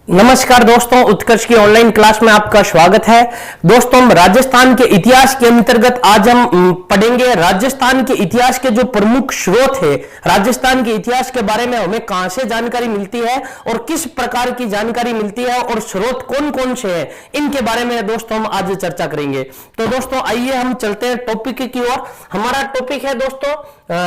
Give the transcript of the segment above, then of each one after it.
नमस्कार दोस्तों, उत्कर्ष की ऑनलाइन क्लास में आपका स्वागत है। दोस्तों, हम राजस्थान के इतिहास के अंतर्गत आज हम पढ़ेंगे राजस्थान के इतिहास के जो प्रमुख स्रोत है, राजस्थान के इतिहास के बारे में हमें कहां से जानकारी मिलती है और किस प्रकार की जानकारी मिलती है और स्रोत कौन कौन से हैं, इनके बारे में दोस्तों हम आज चर्चा करेंगे। तो दोस्तों आइए हम चलते हैं टॉपिक की ओर। हमारा टॉपिक है दोस्तों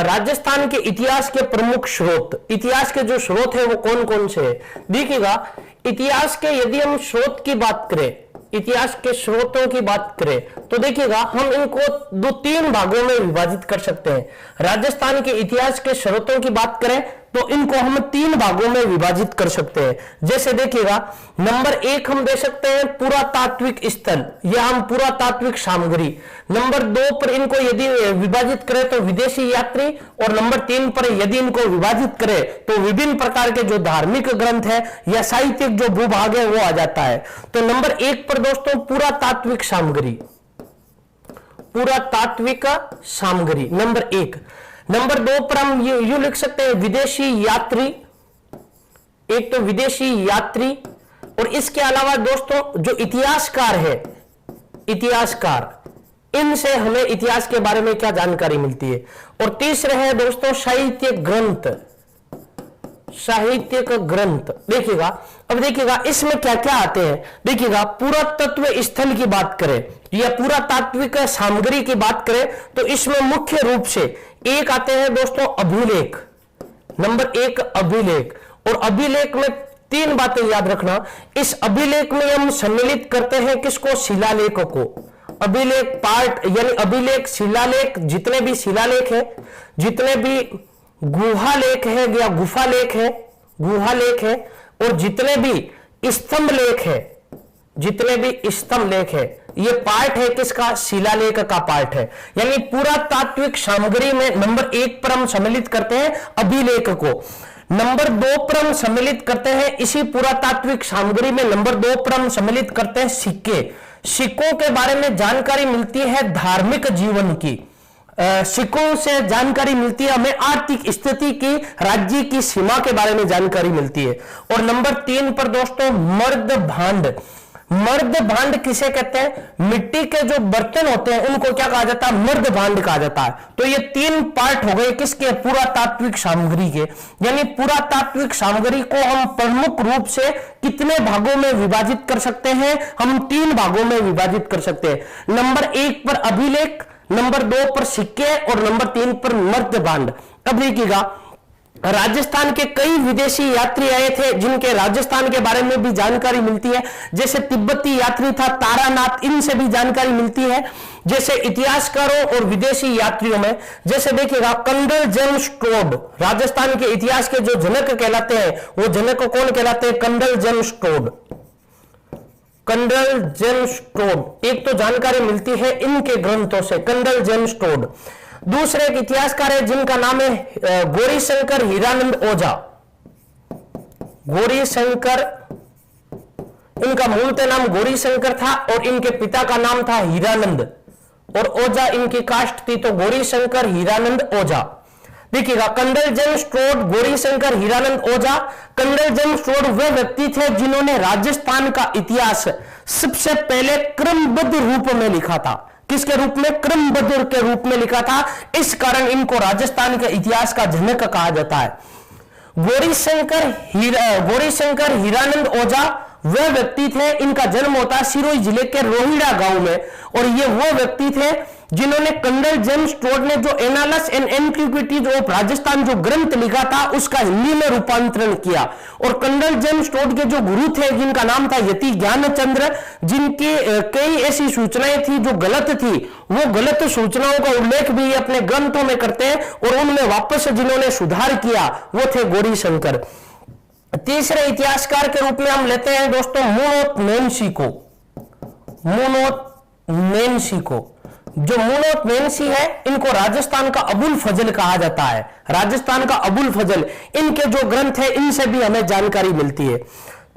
राजस्थान के इतिहास के प्रमुख स्रोत। इतिहास के जो स्रोत है वो कौन कौन से है, देखिएगा। इतिहास के यदि हम स्रोत की बात करें, इतिहास के स्रोतों की बात करें तो देखिएगा हम इनको तीन भागों में विभाजित कर सकते हैं। राजस्थान के इतिहास के स्रोतों की बात करें तो इनको हम तीन भागों में विभाजित कर सकते हैं। जैसे देखिएगा, नंबर एक हम दे सकते हैं पुरातात्विक स्थल या हम पुरातात्विक सामग्री। नंबर दो पर इनको यदि विभाजित करें तो विदेशी यात्री, और नंबर तीन पर यदि इनको विभाजित करें तो विभिन्न प्रकार के जो धार्मिक ग्रंथ है या साहित्यिक जो भूभाग है वो आ जाता है। तो नंबर एक पर दोस्तों पुरातात्विक सामग्री, पुरातात्विक सामग्री नंबर एक। नंबर दो पर हम यू लिख सकते हैं विदेशी यात्री, एक तो विदेशी यात्री, और इसके अलावा दोस्तों जो इतिहासकार है, इतिहासकार, इनसे हमें इतिहास के बारे में क्या जानकारी मिलती है। और तीसरे है दोस्तों साहित्यिक ग्रंथ, साहित्यिक ग्रंथ। देखिएगा, अब देखिएगा इसमें क्या क्या आते हैं। देखिएगा, पुरातत्व स्थल की बात करें या पुरातात्विक सामग्री की बात करें तो इसमें मुख्य रूप से एक आते हैं दोस्तों अभिलेख। नंबर एक अभिलेख, और अभिलेख में तीन बातें याद रखना। इस अभिलेख में हम सम्मिलित करते हैं किसको, शिलालेख को। अभिलेख पार्ट यानी अभिलेख, शिलालेख, जितने भी शिलालेख है, जितने भी गुहालेख है या गुफालेख है, गुहालेख है, और जितने भी स्तंभ लेख है, जितने भी स्तंभ लेख है, ये पार्ट है किसका, शिलालेख का पार्ट है। यानी पुरातात्विक सामग्री में नंबर एक पर हम सम्मिलित करते हैं अभिलेख को। नंबर दो पर हम सम्मिलित करते हैं, इसी पुरातात्विक सामग्री में नंबर दो पर हम सम्मिलित करते हैं सिक्के। सिक्कों के बारे में जानकारी मिलती है धार्मिक जीवन की, सिक्कों से जानकारी मिलती है हमें आर्थिक स्थिति की, राज्य की सीमा के बारे में जानकारी मिलती है। और नंबर तीन पर दोस्तों मर्द भांड। मर्द भांड किसे कहते हैं, मिट्टी के जो बर्तन होते हैं उनको क्या कहा जाता है, मर्द भांड कहा जाता है। तो ये तीन पार्ट हो गए किसके, पुरातात्विक सामग्री के। यानी पुरातात्विक सामग्री को हम प्रमुख रूप से कितने भागों में विभाजित कर सकते हैं, हम तीन भागों में विभाजित कर सकते हैं। नंबर एक पर अभिलेख, नंबर दो पर सिक्के, और नंबर तीन पर मर्द भांड। अब देखिएगा, राजस्थान के कई विदेशी यात्री आए थे जिनके राजस्थान के बारे में भी जानकारी मिलती है। जैसे तिब्बती यात्री था तारानाथ, इनसे भी जानकारी मिलती है। जैसे इतिहासकारों और विदेशी यात्रियों में जैसे देखिएगा कंडल जेम्स टोड, राजस्थान के इतिहास के जो जनक कहलाते हैं वो जनक कौन कहलाते हैं, कंडल जेम्स टोड। कंडल जेम्स टोड, एक तो जानकारी मिलती है इनके ग्रंथों से, कंडल जेम्स टोड। दूसरे एक इतिहासकार है जिनका नाम है गौरीशंकर हीरानंद ओझा। गौरीशंकर, इनका मूलतः नाम गौरीशंकर था और इनके पिता का नाम था हीरानंद, और ओझा इनकी कास्ट थी, तो गौरीशंकर हीरानंद ओझा। देखिएगा, कंडल जेम्स टोड, गौरीशंकर हीरानंद ओझा। कंडल जेम्स टोड वे व्यक्ति थे जिन्होंने राजस्थान का इतिहास सबसे पहले क्रमबद्ध रूप में लिखा था। किसके रूप में, क्रमबद्ध के रूप में लिखा था। इस कारण इनको राजस्थान के इतिहास का जनक कहा जाता है। गौरीशंकर हीरानंद ओझा वह व्यक्ति थे, इनका जन्म होता सिरोही जिले के रोहिड़ा गांव में, और ये वो व्यक्ति थे जिन्होंने कंडल जेम्स टोड ने जो एनालस एंड एंटीक्विटीज ऑफ राजस्थान जो ग्रंथ लिखा था उसका हिंदी में रूपांतरण किया। और कंडल जेम्स टोड के जो गुरु थे जिनका नाम था यति ज्ञानचंद्र, जिनकी कई ऐसी सूचनाएं थी जो गलत थी, वो गलत सूचनाओं का उल्लेख भी अपने ग्रंथों में करते हैं, और उनमें वापस जिन्होंने सुधार किया वो थे गौरीशंकर। तीसरे इतिहासकार के रूप में हम लेते हैं दोस्तों मुनोत मेनसी को। मुनोत मेनसी को, जो मुनोत मेनसी है इनको राजस्थान का अबुल फजल कहा जाता है। राजस्थान का अबुल फजल, इनके जो ग्रंथ है इनसे भी हमें जानकारी मिलती है।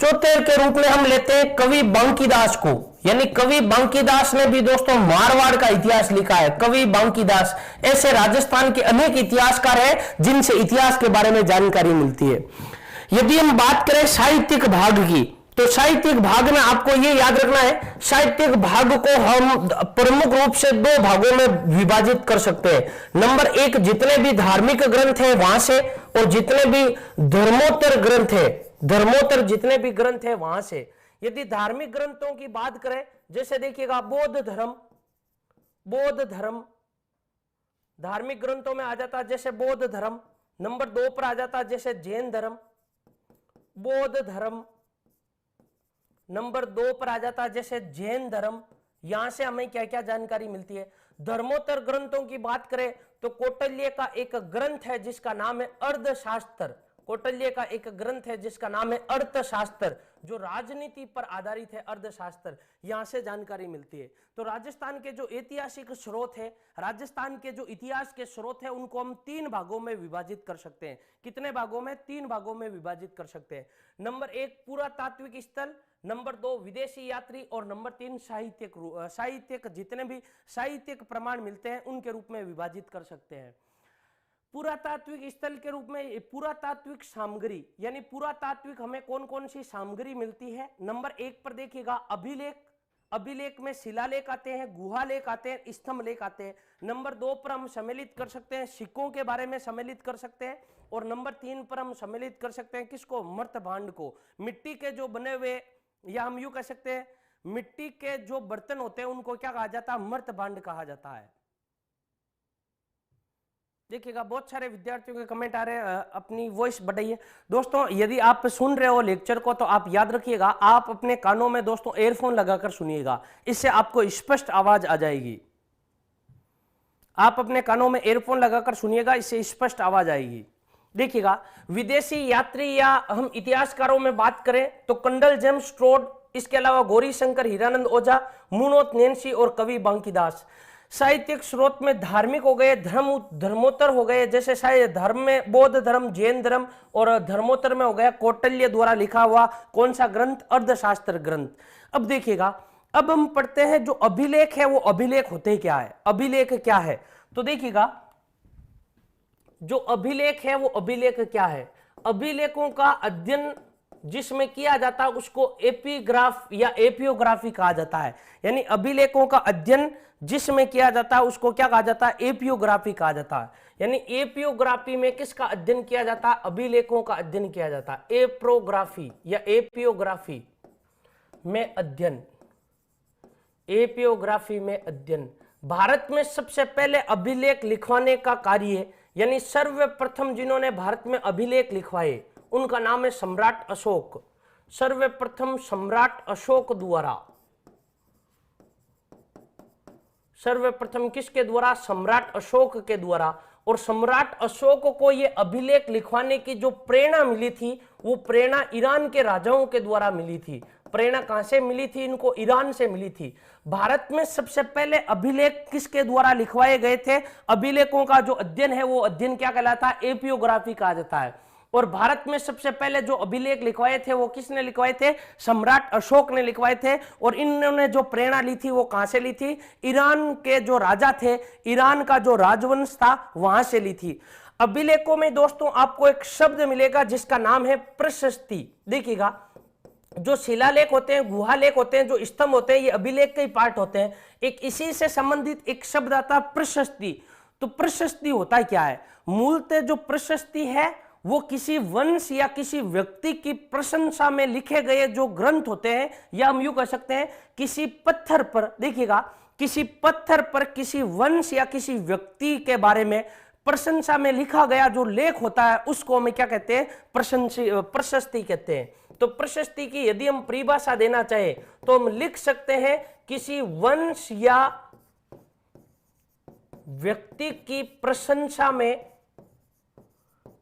चौथे के रूप में हम लेते हैं कवि बांकीदास को। यानी कवि बांकीदास ने भी दोस्तों मारवाड़ का इतिहास लिखा है। कवि बांकीदास, ऐसे राजस्थान के अनेक इतिहासकार हैं जिनसे इतिहास के बारे में जानकारी मिलती है। यदि हम बात करें साहित्यिक भाग की तो साहित्यिक भाग में आपको ये याद रखना है, साहित्यिक भाग को हम प्रमुख रूप से दो भागों में विभाजित कर सकते हैं। नंबर एक, जितने भी धार्मिक ग्रंथ हैं वहां से, और जितने भी धर्मोत्तर ग्रंथ है, धर्मोत्तर जितने भी ग्रंथ है वहां से। यदि धार्मिक ग्रंथों की बात करें, जैसे देखिएगा बौद्ध धर्म धार्मिक ग्रंथों में आ जाता है, जैसे बौद्ध धर्म। नंबर 2 पर आ जाता है जैसे जैन धर्म, बौद्ध धर्म। नंबर 2 पर आ जाता है जैसे जैन धर्म। यहां से हमें क्या क्या जानकारी मिलती है। धर्मोत्तर ग्रंथों की बात करें तो कौटिल्य का एक ग्रंथ है जिसका नाम है अर्थशास्त्र। कौटिल्य का एक ग्रंथ है जिसका नाम है अर्थशास्त्र, जो राजनीति पर आधारित है, अर्थशास्त्र। यहां से जानकारी मिलती है। तो राजस्थान के जो ऐतिहासिक स्रोत है, राजस्थान के जो इतिहास के स्रोत है, उनको हम 3 भागों में विभाजित कर सकते हैं। कितने भागों में? 3 भागों में विभाजित कर सकते हैं। नंबर 1 पुरातात्विक स्थल, नंबर 2 विदेशी यात्री, और नंबर 3 साहित्यिक जितने भी साहित्यिक प्रमाण मिलते हैं उनके रूप में विभाजित कर सकते हैं। पुरातात्विक स्थल के रूप में पुरातात्विक सामग्री, यानी पुरातात्विक हमें कौन कौन सी सामग्री मिलती है। नंबर 1 पर देखिएगा अभिलेख, अभिलेख में शिलालेख आते हैं, गुहालेख आते हैं, स्तंभ लेख आते हैं। नंबर 2 पर हम सम्मिलित कर सकते हैं सिक्कों के बारे में सम्मिलित कर सकते हैं, और नंबर 3 पर हम सम्मिलित कर सकते हैं किसको? मर्तभांड को। मिट्टी के जो बने हुए, या हम यूं कह सकते हैं मिट्टी के जो बर्तन होते हैं उनको क्या कहा जाता है? मर्तभांड कहा जाता है। देखिएगा बहुत सारे विद्यार्थियों के कमेंट आ रहे हैं, अपनी वॉइस बढ़ाइए। दोस्तों यदि आप सुन रहे हो लेक्चर को तो आप याद रखिएगा, आप अपने कानों में दोस्तों एयरफोन लगाकर सुनिएगा, इससे आपको स्पष्ट आवाज आ जाएगी। आप अपने कानों में एयरफोन लगाकर सुनिएगा, इससे स्पष्ट आवाज आएगी। देखिएगा विदेशी यात्री, या हम इतिहासकारों में बात करें तो कंडल जेम्स ट्रोड, इसके अलावा गौरी शंकर हीरानंद ओझा, मुनोत नैन्सी और कवि बांकीदास। साहित्यिक स्रोत में धार्मिक हो गए, धर्मोत्तर हो गए, जैसे शायद धर्म में बौद्ध धर्म, जैन धर्म, और धर्मोत्तर में हो गया कौटिल्य द्वारा लिखा हुआ कौन सा ग्रंथ? अर्थशास्त्र ग्रंथ। अब देखिएगा, अब हम पढ़ते हैं जो अभिलेख है वो अभिलेख होते क्या है, अभिलेख क्या है। तो देखिएगा जो अभिलेख है वो अभिलेख क्या है? अभिलेखों का अध्ययन जिसमें किया जाता है उसको एपिग्राफ या एपियोग्राफी कहा जाता है। यानी अभिलेखों का अध्ययन जिसमें किया जाता है उसको क्या कहा जाता है? एपियोग्राफी कहा जाता है। यानी एपियोग्राफी में किसका अध्ययन किया जाता है? अभिलेखों का अध्ययन किया जाता है। एप्रोग्राफी या एपियोग्राफी में अध्ययन, एपियोग्राफी में अध्ययन। भारत में सबसे पहले अभिलेख लिखवाने का कार्य, यानी सर्वप्रथम जिन्होंने भारत में अभिलेख लिखवाए उनका नाम है सम्राट अशोक। सर्वप्रथम सम्राट अशोक द्वारा, सर्वप्रथम किसके द्वारा? सम्राट अशोक के द्वारा। और सम्राट अशोक को यह अभिलेख लिखवाने की जो प्रेरणा मिली थी वो प्रेरणा ईरान के राजाओं के द्वारा मिली थी। प्रेरणा कहां से मिली थी? इनको ईरान से मिली थी। भारत में सबसे पहले अभिलेख किसके द्वारा लिखवाए गए थे? अभिलेखों का जो अध्ययन है वो अध्ययन क्या कहलाता है? एपियोग्राफी कहा जाता है। और भारत में सबसे पहले जो अभिलेख लिखवाए थे वो किसने लिखवाए थे? सम्राट अशोक ने लिखवाए थे। और इन्होंने जो प्रेरणा ली थी वो कहां से ली थी? ईरान के जो राजा थे, ईरान का जो राजवंश था वहां से ली थी। अभिलेखों में दोस्तों आपको एक शब्द मिलेगा जिसका नाम है प्रशस्ति। देखिएगा जो शिलालेख होते हैं, गुहालेख होते हैं, जो स्तंभ होते हैं, ये अभिलेख के ही पार्ट होते हैं। एक इसी से संबंधित एक शब्द आता है प्रशस्ति। तो प्रशस्ति होता है क्या है? मूलतः जो प्रशस्ति है वो किसी वंश या किसी व्यक्ति की प्रशंसा में लिखे गए जो ग्रंथ होते हैं, या हम यूं कह सकते हैं किसी पत्थर पर, देखिएगा किसी पत्थर पर किसी वंश या किसी व्यक्ति के बारे में प्रशंसा में लिखा गया जो लेख होता है उसको हमें क्या कहते हैं? प्रशस्ति कहते हैं। तो प्रशस्ति की यदि हम परिभाषा देना चाहे तो हम लिख सकते हैं किसी वंश या व्यक्ति की प्रशंसा में,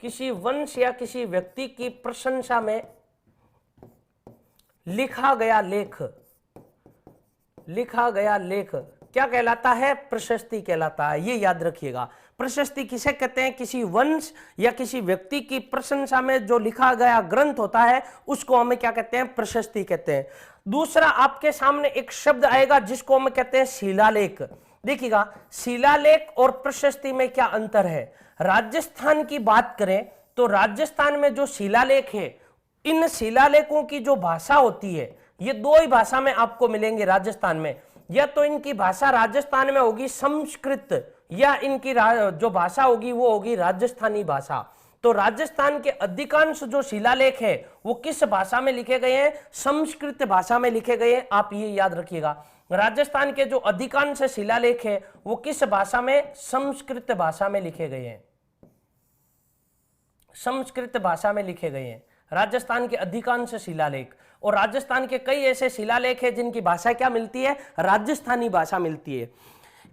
किसी वंश या किसी व्यक्ति की प्रशंसा में लिखा गया लेख, लिखा गया लेख क्या कहलाता है? प्रशस्ति कहलाता है। ये याद रखिएगा। प्रशस्ति किसे कहते हैं? किसी वंश या किसी व्यक्ति की प्रशंसा में जो लिखा गया ग्रंथ होता है उसको हमें क्या कहते हैं? प्रशस्ति कहते हैं। दूसरा आपके सामने एक शब्द आएगा जिसको हम कहते हैं शिलालेख। देखिएगा शिलालेख और प्रशस्ति में क्या अंतर है। राजस्थान की बात करें तो राजस्थान में जो शिलालेख है इन शिलालेखों की जो भाषा होती है ये दो ही भाषा में आपको मिलेंगे राजस्थान में, या तो इनकी भाषा राजस्थान में होगी संस्कृत, या इनकी जो भाषा होगी वो होगी राजस्थानी भाषा। तो राजस्थान के अधिकांश जो शिलालेख है वो किस भाषा में लिखे गए हैं? संस्कृत भाषा में लिखे गए हैं। आप ये याद रखिएगा, राजस्थान के जो अधिकांश शिलालेख है वो किस भाषा में? संस्कृत भाषा में लिखे गए हैं। संस्कृत भाषा में लिखे गए हैं राजस्थान के अधिकांश शिलालेख। और राजस्थान के कई ऐसे शिलालेख हैं जिनकी भाषा क्या मिलती है? राजस्थानी भाषा मिलती है।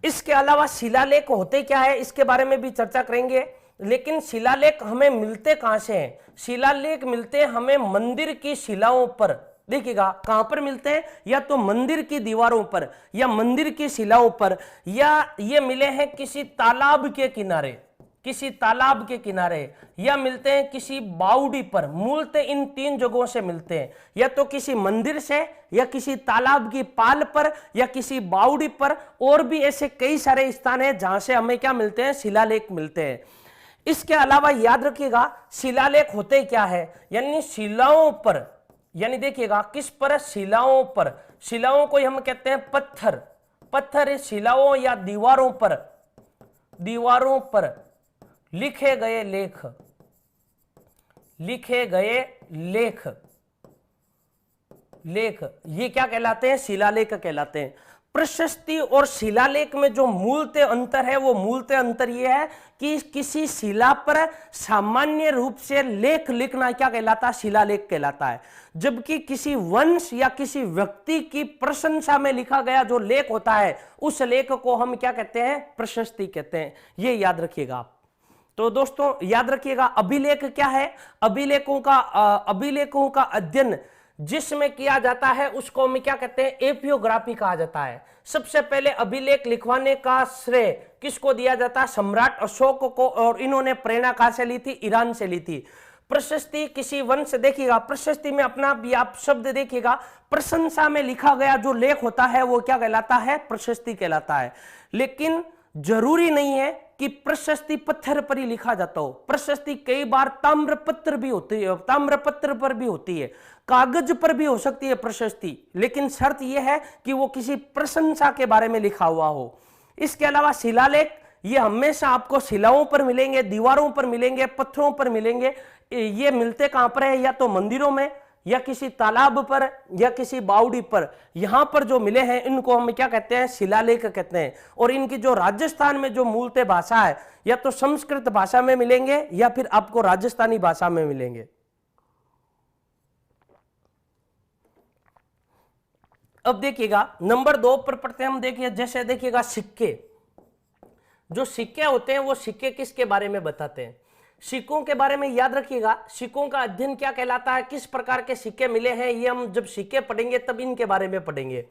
इसके अलावा शिलालेख होते क्या है इसके बारे में भी चर्चा करेंगे। लेकिन शिलालेख हमें मिलते कहां से हैं? शिलालेख मिलते हैं हमें मंदिर की शिलाओं पर। देखिएगा कहां पर मिलते हैं? या तो मंदिर की दीवारों पर, या मंदिर की शिलाओं पर, या ये मिले हैं किसी तालाब के किनारे, किसी तालाब के किनारे, या मिलते हैं किसी बावड़ी पर। मूलतः इन तीन जगहों से मिलते हैं, या तो किसी मंदिर से, या किसी तालाब की पाल पर, या किसी बावड़ी पर। और भी ऐसे कई सारे स्थान हैं जहां से हमें क्या मिलते हैं? शिलालेख मिलते हैं। इसके अलावा याद रखिएगा शिलालेख होते क्या है? यानी शिलाओं पर, यानी देखिएगा किस पर? शिलाओं पर। शिलाओं को हम कहते हैं पत्थर। पत्थर शिलाओं या दीवारों पर, दीवारों पर लिखे गए लेख, लिखे गए लेख, लेख ये क्या कहलाते हैं? शिलालेख कहलाते हैं। प्रशस्ति और शिलालेख में जो मूलतः अंतर है वो मूलतः अंतर ये है कि किसी शिला पर सामान्य रूप से लेख लिखना क्या कहलाता? शिलालेख कहलाता है। जबकि किसी वंश या किसी व्यक्ति की प्रशंसा में लिखा गया जो लेख होता है उस लेख को हम क्या कहते हैं? प्रशस्ति कहते हैं। ये याद रखिएगा आप। तो दोस्तों याद रखिएगा अभिलेख क्या है? अभिलेखों का अध्ययन जिसमें किया जाता है उसको हम क्या कहते हैं? एपियोग्राफी कहा जाता है। सबसे पहले अभिलेख लिखवाने का श्रेय किसको दिया जाता है? सम्राट अशोक को। और इन्होंने प्रेरणा कहां से ली थी? ईरान से ली थी। प्रशस्ति किसी वंश, देखिएगा प्रशस्ति में अपना भी आप शब्द देखिएगा, प्रशंसा में लिखा गया जो लेख होता है वो क्या कहलाता है? प्रशस्ति कहलाता है। लेकिन जरूरी नहीं है कि प्रशस्ति पत्थर पर ही लिखा जाता हो। प्रशस्ति कई बार ताम्रपत्र भी होती है, ताम्रपत्र पर भी होती है, कागज पर भी हो सकती है प्रशस्ति। लेकिन शर्त यह है कि वो किसी प्रशंसा के बारे में लिखा हुआ हो। इसके अलावा शिलालेख ये हमेशा आपको शिलाओं पर मिलेंगे, दीवारों पर मिलेंगे, पत्थरों पर मिलेंगे। ये मिलते कहां पर है? या तो मंदिरों में, या किसी तालाब पर, या किसी बावड़ी पर। यहां पर जो मिले हैं इनको हम क्या कहते हैं? शिलालेख कहते हैं। और इनकी जो राजस्थान में जो मूलतः भाषा है या तो संस्कृत भाषा में मिलेंगे या फिर आपको राजस्थानी भाषा में मिलेंगे। अब देखिएगा नंबर 2 पर पढ़ते हैं हम। देखिए जैसे देखिएगा सिक्के, जो सिक्के होते हैं वो सिक्के किसके बारे में बताते हैं? सिक्कों के बारे में याद रखिएगा। सिक्कों का अध्ययन क्या कहलाता है? किस प्रकार के सिक्के मिले हैं ये हम जब सिक्के पढ़ेंगे तब इनके बारे में पढ़ेंगे।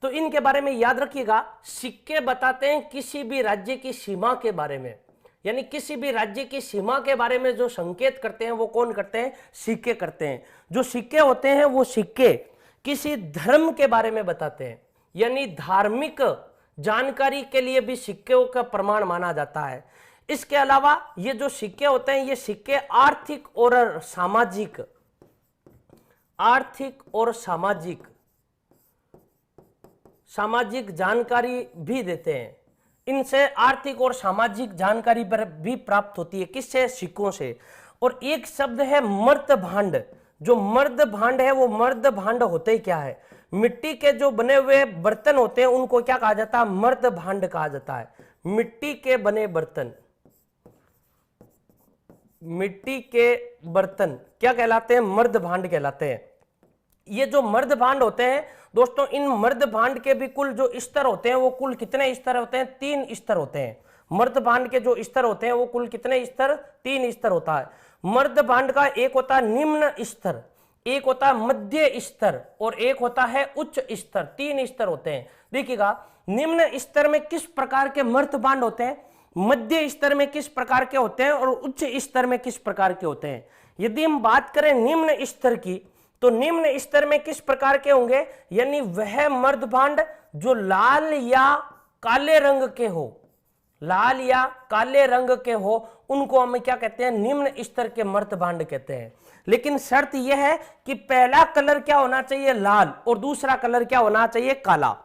तो इनके बारे में याद रखिएगा, सिक्के बताते हैं किसी भी राज्य की सीमा के बारे में। यानी किसी भी राज्य की सीमा के बारे में जो संकेत करते हैं वो कौन करते हैं? सिक्के करते हैं। जो सिक्के होते हैं वो सिक्के किसी धर्म के बारे में बताते हैं, यानी धार्मिक जानकारी के लिए भी सिक्कों का प्रमाण माना जाता है। इसके अलावा ये जो सिक्के होते हैं ये सिक्के आर्थिक और सामाजिक, आर्थिक और सामाजिक जानकारी भी देते हैं। इनसे आर्थिक और सामाजिक जानकारी पर भी प्राप्त होती है। किससे? सिक्कों से। और एक शब्द है मर्द भांड। जो मर्द भांड है वो मर्द भांड होते क्या है? मिट्टी के जो बने हुए बर्तन होते हैं उनको क्या कहा जाता है? मर्द भांड कहा जाता है। मिट्टी के बने बर्तन, मिट्टी के बर्तन क्या कहलाते हैं? मर्द भांड कहलाते हैं। ये जो मर्द भांड होते हैं दोस्तों, इन मर्द भांड के भी कुल जो स्तर होते हैं वो कुल कितने स्तर होते हैं? 3 स्तर होते हैं। मर्द भांड के जो स्तर होते हैं वो कुल कितने स्तर? 3 स्तर होता है। मर्द भांड का एक होता है निम्न स्तर, एक होता है मध्य स्तर और एक होता है उच्च स्तर। 3 स्तर होते हैं। देखिएगा निम्न स्तर में किस प्रकार के मर्द भांड होते हैं, मध्य स्तर में किस प्रकार के होते हैं और उच्च स्तर में किस प्रकार के होते हैं। यदि हम बात करें निम्न स्तर की तो निम्न स्तर में किस प्रकार के होंगे? यानी वह मर्द भांड जो लाल या काले रंग के हो, लाल या काले रंग के हो, उनको हम क्या कहते हैं? निम्न स्तर के मर्द भांड कहते हैं। लेकिन शर्त यह है कि पहला कलर क्या होना चाहिए, लाल, और दूसरा कलर क्या होना चाहिए, काला।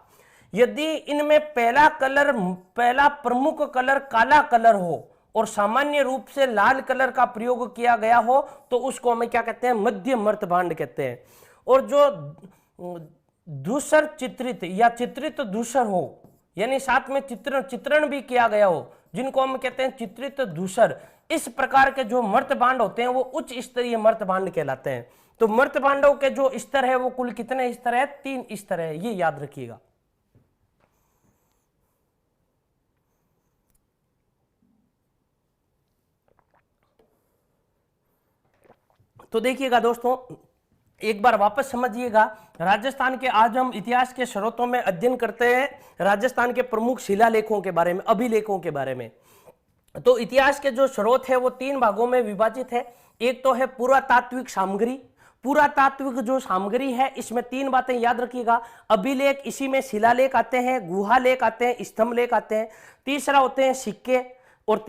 यदि इनमें पहला प्रमुख कलर काला कलर हो और सामान्य रूप से लाल कलर का प्रयोग किया गया हो तो उसको हमें क्या कहते हैं, मध्य मर्तभांड कहते हैं। और जो धूसर चित्रित या चित्रित धूसर हो, यानी साथ में चित्रण भी किया गया हो, जिनको हम कहते हैं चित्रित धूसर, इस प्रकार के जो मर्तभांड होते हैं वो उच्च स्तरीय मर्तभांड कहलाते हैं। तो मर्तभांडों के जो स्तर है वो कुल कितने स्तर है, 3 स्तर है, ये याद रखिएगा। तो देखिएगा दोस्तों, एक बार वापस समझिएगा, राजस्थान के आज हम इतिहास के स्रोतों में अध्ययन करते हैं राजस्थान के प्रमुख शिलालेखों के बारे में, अभिलेखों के बारे में। तो इतिहास के जो स्रोत है वो 3 भागों में विभाजित है। एक तो है पुरातात्विक सामग्री। पुरातात्विक जो सामग्री है इसमें 3 बातें याद रखिएगा, अभिलेख, इसी में शिलालेख आते हैं, गुहालेख आते हैं, स्तंभलेख आते हैं, तीसरा होते हैं सिक्के, और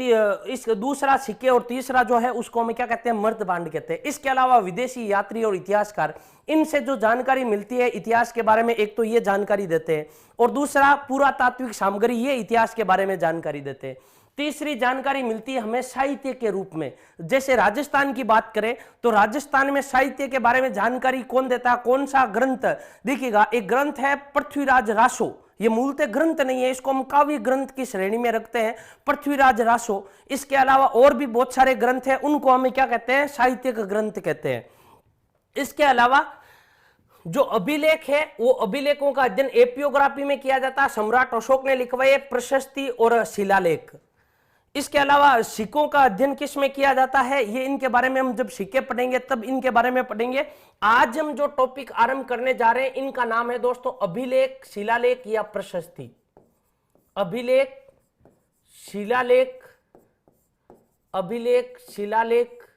इस दूसरा सिक्के, और तीसरा जो है उसको हम क्या कहते हैं, मर्तभांड कहते हैं। इसके अलावा विदेशी यात्री और इतिहासकार, इनसे जो जानकारी मिलती है इतिहास के बारे में, एक तो ये जानकारी देते हैं, और दूसरा पुरातात्विक सामग्री, ये इतिहास के बारे में जानकारी देते हैं। तीसरी जानकारी मिलती है हमें साहित्य के रूप में। जैसे राजस्थान की बात करें तो राजस्थान में साहित्य के बारे में जानकारी कौन देता है, कौन सा ग्रंथ, देखिएगा एक ग्रंथ है पृथ्वीराज रासो, ये मूलतः ग्रंथ नहीं है, इसको हम काव्य ग्रंथ की श्रेणी में रखते हैं, पृथ्वीराज रासो। इसके अलावा और भी बहुत सारे ग्रंथ हैं, उनको हमें क्या कहते हैं, साहित्यिक ग्रंथ कहते हैं। इसके अलावा जो अभिलेख है वो अभिलेखों का अध्ययन एपियोग्राफी में किया जाता है, सम्राट अशोक ने लिखवाए प्रशस्ति और शिलालेख। इसके अलावा सिक्कों का अध्ययन किस में किया जाता है, ये इनके बारे में हम जब सिक्के पढ़ेंगे तब इनके बारे में पढ़ेंगे। आज हम जो टॉपिक आरंभ करने जा रहे हैं इनका नाम है दोस्तों अभिलेख, शिलालेख या प्रशस्ति। अभिलेख, शिलालेख, अभिलेख, शिलालेख,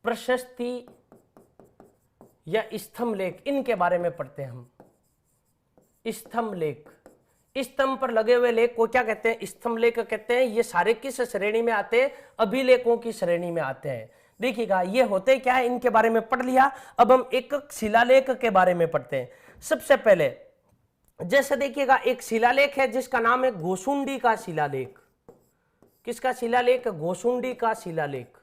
प्रशस्ति या स्तंभलेख, इनके बारे में पढ़ते हैं हम। स्तंभलेख, स्तंभ पर लगे हुए लेख को क्या कहते हैं, स्तंभलेख कहते हैं। ये सारे किस श्रेणी में आते हैं, अभिलेखों की श्रेणी में आते हैं। देखिएगा ये होते क्या है, इनके बारे में पढ़ लिया। अब हम एक शिलालेख के बारे में पढ़ते हैं। सबसे पहले जैसे देखिएगा एक शिलालेख है जिसका नाम है गोसुंडी का शिलालेख। किसका शिलालेख, गोसुंडी का शिलालेख।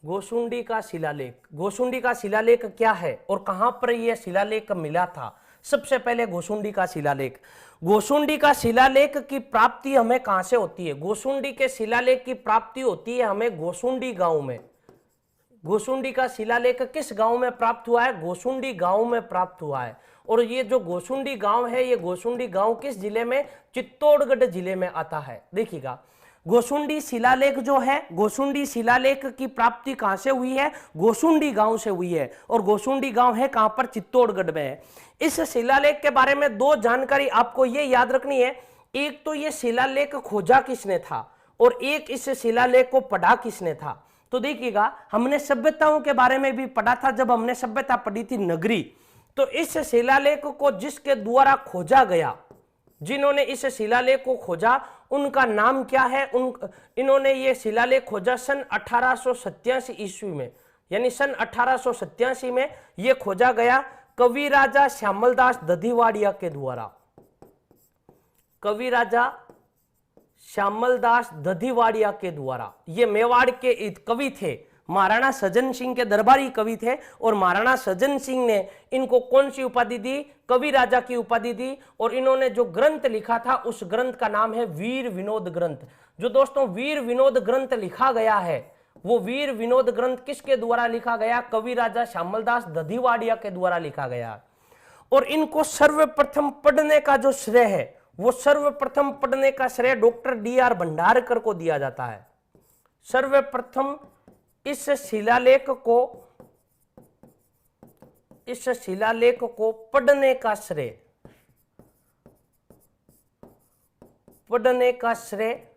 गोसुंडी का शिलालेख, गोसुंडी का शिलालेख क्या है और कहां पर यह शिलालेख मिला था। सबसे पहले गोसुंडी का शिलालेख, गोसुंडी का शिलालेख की प्राप्ति हमें कहां से होती है, गोसुंडी के शिलालेख की प्राप्ति होती है हमें गोसुंडी गांव में। गोसुंडी का शिलालेख किस गांव में प्राप्त हुआ है, गोसुंडी गांव में प्राप्त हुआ है। और ये जो गोसुंडी गांव है, ये गोसुंडी गांव किस जिले में, चित्तौड़गढ़ जिले में आता है। देखिएगा गोसुंडी शिलालेख जो है, गोसुंडी शिलालेख की प्राप्ति कहां से हुई है, गोसुंडी गांव से हुई है। और गोसुंडी गांव है कहां पर, चित्तौड़गढ़ में है। इस शिलालेख के बारे में 2 जानकारी आपको ये याद रखनी है। एक तो ये शिलालेख खोजा किसने था और एक इस शिलालेख को पढ़ा किसने था। तो देखिएगा हमने सभ्यताओं के बारे में भी पढ़ा था जब हमने सभ्यता पढ़ी थी नगरी। तो इस शिलालेख को जिसके द्वारा खोजा गया, जिन्होंने इस शिलालेख को खोजा उनका नाम क्या है, इन्होंने ये शिलालेख खोजा सन 1887 ईस्वी में, यानी सन 1887 में ये खोजा गया कवि राजा श्यामलदास दधिवाड़िया के द्वारा। कवि राजा श्यामलदास दधिवाड़िया के द्वारा। ये मेवाड़ के कवि थे, महाराणा सज्जन सिंह के दरबारी कवि थे और महाराणा सज्जन सिंह ने इनको कौन सी उपाधि दी, कवि राजा की उपाधि दी। और इन्होंने जो ग्रंथ लिखा था उस ग्रंथ का नाम है वीर विनोद ग्रंथ। जो दोस्तों वीर विनोद ग्रंथ लिखा गया है वो वीर विनोद ग्रंथ किसके द्वारा लिखा गया, कवि राजा श्यामलदास दधिवाड़िया के द्वारा लिखा गया। और इनको सर्वप्रथम पढ़ने का जो श्रेय है वो सर्वप्रथम पढ़ने का श्रेय डॉक्टर D.R. भंडारकर को दिया जाता है। सर्वप्रथम इस शिलालेख को पढ़ने का श्रेय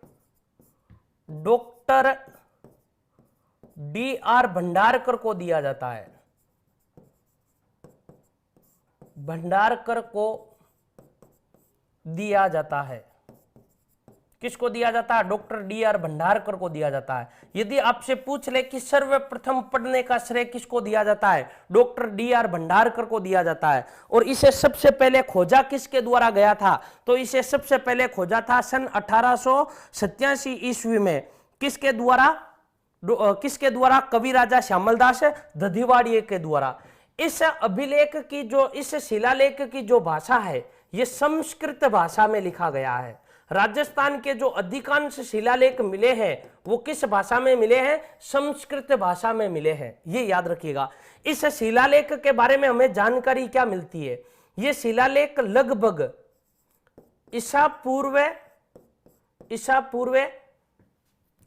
डॉक्टर D.R. भंडारकर को दिया जाता है। भंडारकर को दिया जाता है। किसको दिया जाता है? Doctor DR. भंडारकर को दिया जाता है। यदि आपसे पूछ ले कि सर्वप्रथम पढ़ने का श्रेय किसको दिया जाता है? Doctor DR. भंडारकर को दिया जाता है। और इसे सबसे पहले खोजा किसके द्वारा गया था? तो इसे सबसे पहले खोजा था सन 1887 ईस्वी में। किसके द्वारा? कवि राजा श्यामलदास दधिवाड़िये के द्वारा। इस अभिलेख की इस शिलालेख की जो भाषा है यह संस्कृत भाषा में लिखा गया है। राजस्थान के जो अधिकांश शिलालेख मिले हैं वो किस भाषा में मिले हैं? संस्कृत भाषा में मिले हैं, ये याद रखिएगा। इस शिलालेख के बारे में हमें जानकारी क्या मिलती है? ये शिलालेख लगभग ईसा पूर्व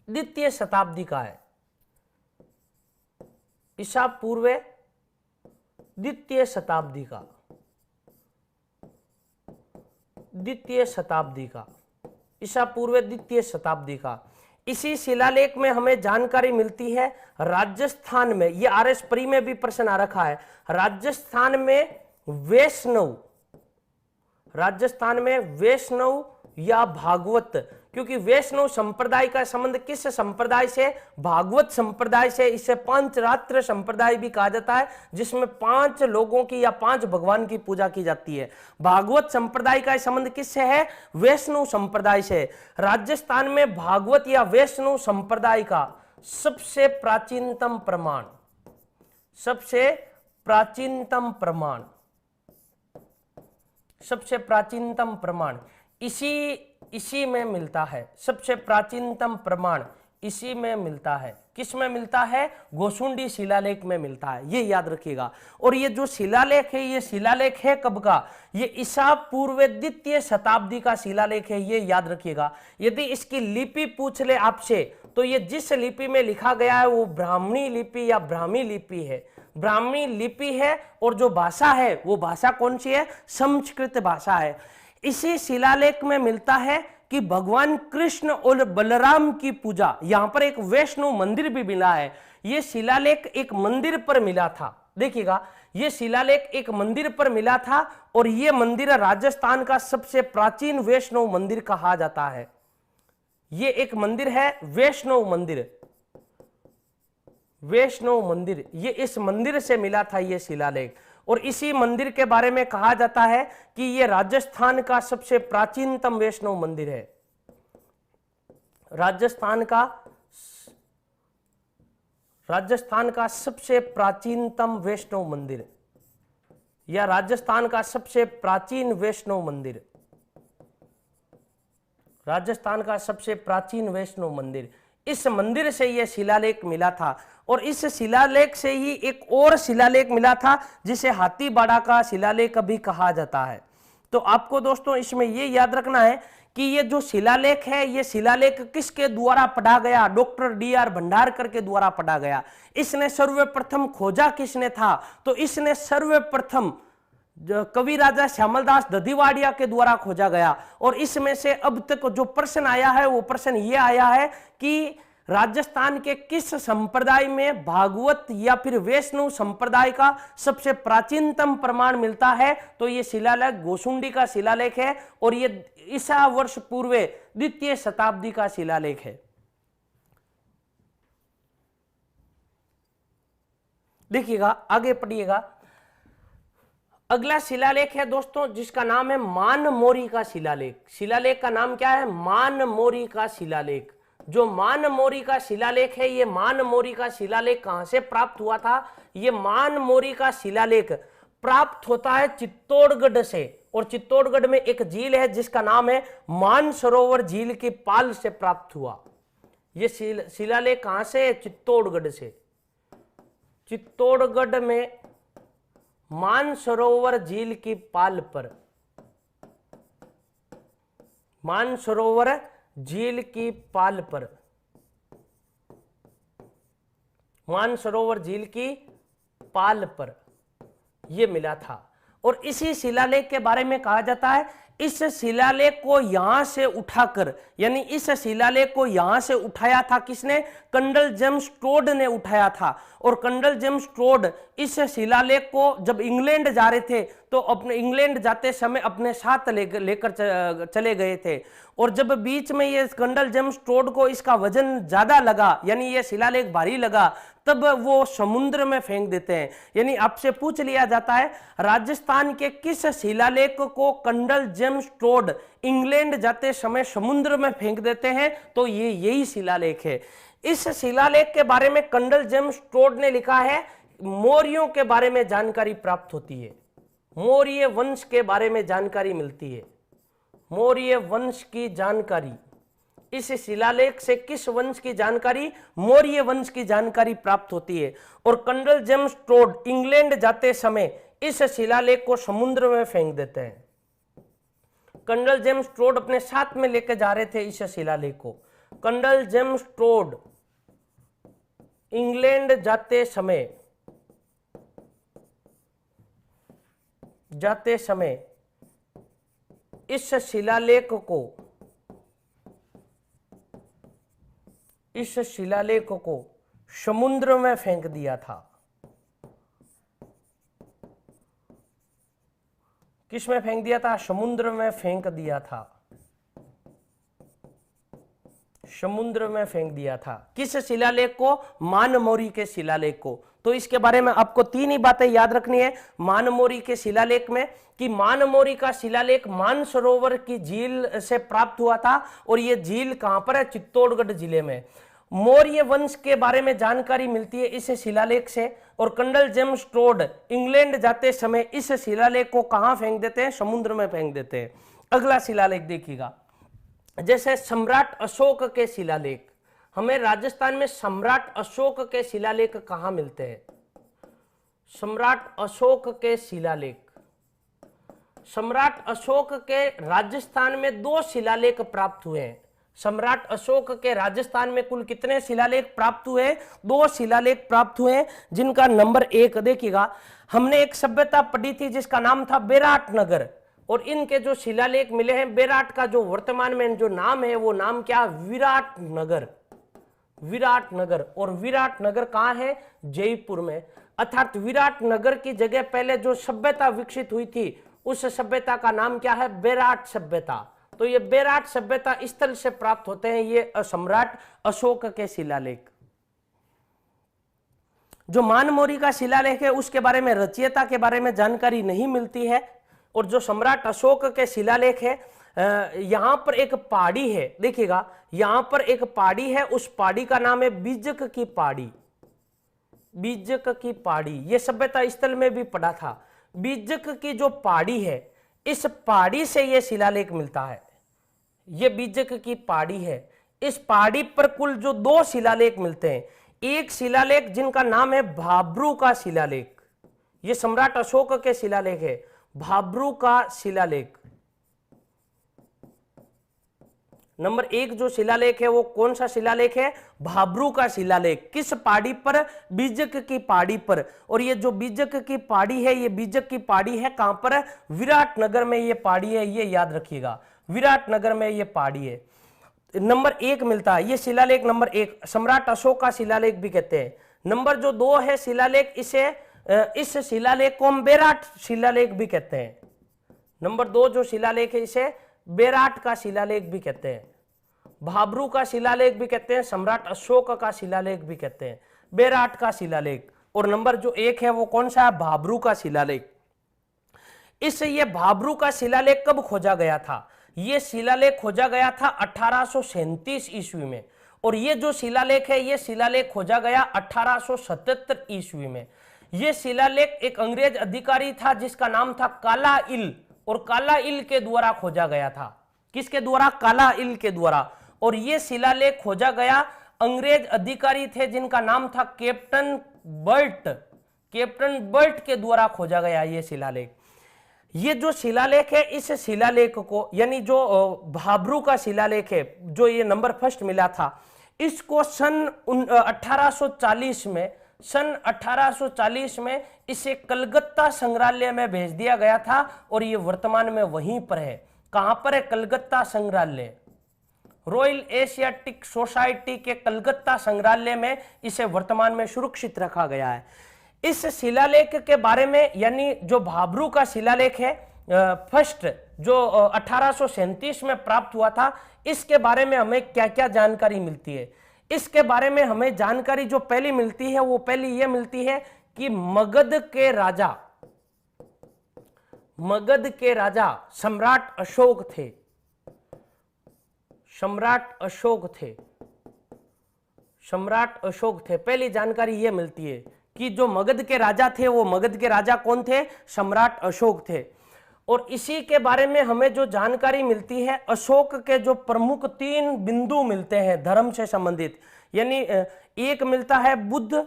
द्वितीय शताब्दी का है। ईसा पूर्व द्वितीय शताब्दी का, ईसा पूर्व द्वितीय शताब्दी का। इसी शिलालेख में हमें जानकारी मिलती है राजस्थान में, ये आरएस प्री में भी प्रश्न आ रखा है, राजस्थान में वैष्णव या भागवत, क्योंकि वैष्णव संप्रदाय का संबंध किस संप्रदाय से? भागवत संप्रदाय से। इसे पंचरात्र संप्रदाय भी कहा जाता है, जिसमें 5 लोगों की या 5 भगवान की पूजा की जाती है। भागवत संप्रदाय का संबंध किससे है? वैष्णव संप्रदाय से। राजस्थान में भागवत या वैष्णव संप्रदाय का सबसे प्राचीनतम प्रमाण इसी में मिलता है। सबसे प्राचीनतम प्रमाण इसी में मिलता है। किस में मिलता है? गोसुंडी शिलालेख में मिलता है, ये याद रखिएगा। और ये जो शिलालेख है, ये शिलालेख है कब का? ये ईसा पूर्व द्वितीय शताब्दी का शिलालेख है, ये याद रखिएगा। यदि इसकी लिपि पूछ ले आपसे तो ये जिस लिपि में लिखा गया है वो ब्राह्मणी लिपि या ब्राह्मी लिपि है। ब्राह्मणी लिपि है और जो भाषा है वो भाषा कौन सी है? संस्कृत भाषा है। इसी शिलालेख में मिलता है कि भगवान कृष्ण और बलराम की पूजा, यहां पर एक वैष्णव मंदिर भी मिला है। यह शिलालेख एक मंदिर पर मिला था, देखिएगा, यह शिलालेख एक मंदिर पर मिला था और यह मंदिर राजस्थान का सबसे प्राचीन वैष्णव मंदिर कहा जाता है। यह एक मंदिर है वैष्णव मंदिर, ये इस मंदिर से मिला था यह शिलालेख। और इसी मंदिर के बारे में कहा जाता है कि यह राजस्थान का सबसे प्राचीनतम वैष्णव मंदिर है। राजस्थान का सबसे प्राचीनतम वैष्णव मंदिर या राजस्थान का सबसे प्राचीन वैष्णव मंदिर, राजस्थान का सबसे प्राचीन वैष्णव मंदिर, इस मंदिर से यह शिलालेख मिला था। और इस शिलालेख से ही एक और शिलालेख मिला था जिसे हाथीबाड़ा का शिलालेख भी कहा जाता है। तो आपको दोस्तों इसमें यह याद रखना है कि ये जो शिलालेख है, ये शिलालेख किसके द्वारा पढ़ा गया? Doctor DR. भंडारकर के द्वारा पढ़ा गया। इसने सर्वप्रथम खोजा किसने था? तो इसने सर्वप्रथम कवि राजा श्यामलदास दधिवाड़िया के द्वारा खोजा गया। और इसमें से अब तक जो प्रश्न आया है वो प्रश्न ये आया है कि राजस्थान के किस संप्रदाय में भागवत या फिर वैष्णव संप्रदाय का सबसे प्राचीनतम प्रमाण मिलता है? तो ये शिलालेख गोसुंडी का शिलालेख है और ये ईसा वर्ष पूर्व द्वितीय शताब्दी का शिलालेख है। देखिएगा, आगे पढ़िएगा। अगला शिलालेख है दोस्तों जिसका नाम है मानमोरी का शिलालेख। शिलालेख का नाम क्या है? मानमोरी का शिलालेख। जो मानमोरी का शिलालेख है, ये मानमोरी का शिलालेख कहां से प्राप्त हुआ था? ये मानमोरी का शिलालेख प्राप्त होता है चित्तौड़गढ़ से। और चित्तौड़गढ़ में एक झील है जिसका नाम है मानसरोवर झील की पाल से प्राप्त हुआ। ये शिलालेख कहां से? चित्तौड़गढ़ से। चित्तौड़गढ़ में मानसरोवर झील की पाल पर, मानसरोवर झील की पाल पर, मानसरोवर झील की पाल पर यह मिला था। और इसी शिलालेख के बारे में कहा जाता है इस शिलालेख को यहां से उठाकर, यानी इस शिलालेख को यहां से उठाया था किसने? कंडल जेम्स टोड ने उठाया था। और कंडल जेम्स टोड इस शिलालेख को जब इंग्लैंड जा रहे थे तो अपने इंग्लैंड जाते समय अपने साथ लेकर चले गए थे। और जब बीच में ये कंडल जेम्स टोड को इसका वजन ज्यादा लगा, यानी ये शिलालेख भारी लगा, तब वो समुद्र में फेंक देते हैं। यानी आपसे पूछ लिया जाता है राजस्थान के किस शिलालेख को कंडल जेम्स टोड इंग्लैंड जाते समय समुद्र में फेंक देते हैं, तो ये यही शिलालेख है। इस शिलालेख के बारे में कंडल जेम्स टोड ने लिखा है मौर्यों के बारे में जानकारी प्राप्त होती है, मौर्य वंश के बारे में जानकारी मिलती है, मौर्य वंश की जानकारी। इस शिलालेख से किस वंश की जानकारी? मौर्य वंश की जानकारी प्राप्त होती है। और कंडल जेम्स टोड इंग्लैंड जाते समय इस शिलालेख को समुद्र में फेंक देते हैं। कंडल जेम्स टोड अपने साथ में लेकर जा रहे थे इस शिलालेख को। कंडल जेम्स टोड इंग्लैंड जाते समय इस शिलालेख को समुद्र में फेंक दिया था। किस में फेंक दिया था? समुद्र में फेंक दिया था, समुद्र में फेंक दिया था। किस शिलालेख को? मानमोरी के शिलालेख को। तो इसके बारे में आपको तीन ही बातें याद रखनी है मानमोरी के शिलालेख में, कि मानमोरी का शिलालेख मानसरोवर की झील से प्राप्त हुआ था। और यह झील कहां पर है? चित्तौड़गढ़ जिले में। मौर्य वंश के बारे में जानकारी मिलती है इस शिलालेख से। और कंडल जेम्स टोड इंग्लैंड जाते समय इस शिलालेख को कहां फेंक देते हैं? समुद्र में फेंक देते हैं। अगला शिलालेख देखिएगा, जैसे सम्राट अशोक के शिलालेख। हमें राजस्थान में सम्राट अशोक के शिलालेख कहां मिलते हैं? सम्राट अशोक के शिलालेख, सम्राट अशोक के राजस्थान में 2 शिलालेख प्राप्त हुए हैं। सम्राट अशोक के राजस्थान में कुल कितने शिलालेख प्राप्त हुए? 2 शिलालेख प्राप्त हुए, जिनका नंबर 1 देखिएगा। हमने एक सभ्यता पढ़ी थी जिसका नाम था बेराट नगर, और इनके जो शिलालेख मिले हैं, बेराट का जो वर्तमान में जो नाम है वो नाम क्या? विराट नगर, विराट नगर। और विराट नगर कहां है? जयपुर में। अर्थात विराट नगर की जगह पहले जो सभ्यता विकसित हुई थी उस सभ्यता का नाम क्या है? बेराट सभ्यता। तो ये बेराट सभ्यता स्थल से प्राप्त होते हैं ये सम्राट अशोक के शिलालेख। जो मानमोरी का शिलालेख है उसके बारे में, रचयिता के बारे में जानकारी नहीं मिलती है। और जो सम्राट अशोक के शिलालेख है, यहां पर एक पहाड़ी है, देखिएगा यहां पर एक पहाड़ी है, उस पहाड़ी का नाम है बीजक की पहाड़ी, बीजक की पहाड़ी। यह सभ्यता स्थल में भी पढ़ा था। बीजक की जो पहाड़ी है, इस पहाड़ी से यह शिलालेख मिलता है। यह बीजक की पहाड़ी है, इस पहाड़ी पर कुल जो 2 शिलालेख मिलते हैं। एक शिलालेख जिनका नाम है भाब्रू का शिलालेख, यह सम्राट अशोक के शिलालेख है, भाब्रू का शिलालेख। नंबर 1 जो शिलालेख है वो कौन सा शिलालेख है? भाब्रू का शिलालेख। किस पहाड़ी पर? बीजक की पहाड़ी पर। और ये जो बीजक की पहाड़ी है, ये बीजक की पहाड़ी है कहां पर है? विराट नगर में ये पहाड़ी है, ये याद रखिएगा, विराट नगर में ये पहाड़ी है। नंबर 1 मिलता है ये शिलालेख, नंबर 1 सम्राट अशोक का शिलालेख भी कहते हैं। नंबर जो 2 है शिलालेख, इस शिलालेख को हम बेराट शिलालेख भी कहते हैं। नंबर 2 जो शिलालेख है इसे बेराट का शिलालेख भी कहते हैं, भाब्रू का शिलालेख भी कहते हैं, सम्राट अशोक का शिलालेख भी कहते हैं, बेराट का शिलालेख। और नंबर जो 1 है वो कौन सा है? भाब्रू का शिलालेख। इससे ये भाब्रू का शिलालेख कब खोजा गया था? ये शिलालेख खोजा गया था 1837 ईस्वी में। और ये जो शिलालेख है ये शिलालेख खोजा गया 1877 ईस्वी में। ये शिलालेख एक अंग्रेज अधिकारी था जिसका नाम था कालाइल, और कालाइल के द्वारा खोजा गया था। किसके द्वारा? कालाइल के द्वारा। और ये शिलालेख खोजा गया, अंग्रेज अधिकारी थे जिनका नाम था कैप्टन बर्ट, कैप्टन बर्ट के द्वारा खोजा गया ये शिलालेख। ये जो शिलालेख है, इस शिलालेख को, यानी जो भाब्रू का शिलालेख है जो ये नंबर 1 मिला था, इसको सन 1840 में इसे कलकत्ता संग्रहालय में भेज दिया गया था। और ये वर्तमान में वहीं पर है, कहां पर है? कलकत्ता संग्रहालय, रॉयल एशियाटिक सोसाइटी के कलकत्ता संग्रहालय में इसे वर्तमान में सुरक्षित रखा गया है। इस शिलालेख के बारे में, यानी जो भाब्रू का शिलालेख है फर्स्ट, जो 1837 में प्राप्त हुआ था, इसके बारे में हमें क्या क्या जानकारी मिलती है? इसके बारे में हमें जानकारी जो पहली मिलती है वो पहली ये मिलती है कि मगध के राजा सम्राट अशोक थे। सम्राट अशोक थे। पहली जानकारी यह मिलती है कि जो मगध के राजा थे, वो मगध के राजा कौन थे? सम्राट अशोक थे। और इसी के बारे में हमें जो जानकारी मिलती है, अशोक के जो प्रमुख 3 बिंदु मिलते हैं धर्म से संबंधित, यानी एक मिलता है बुद्ध,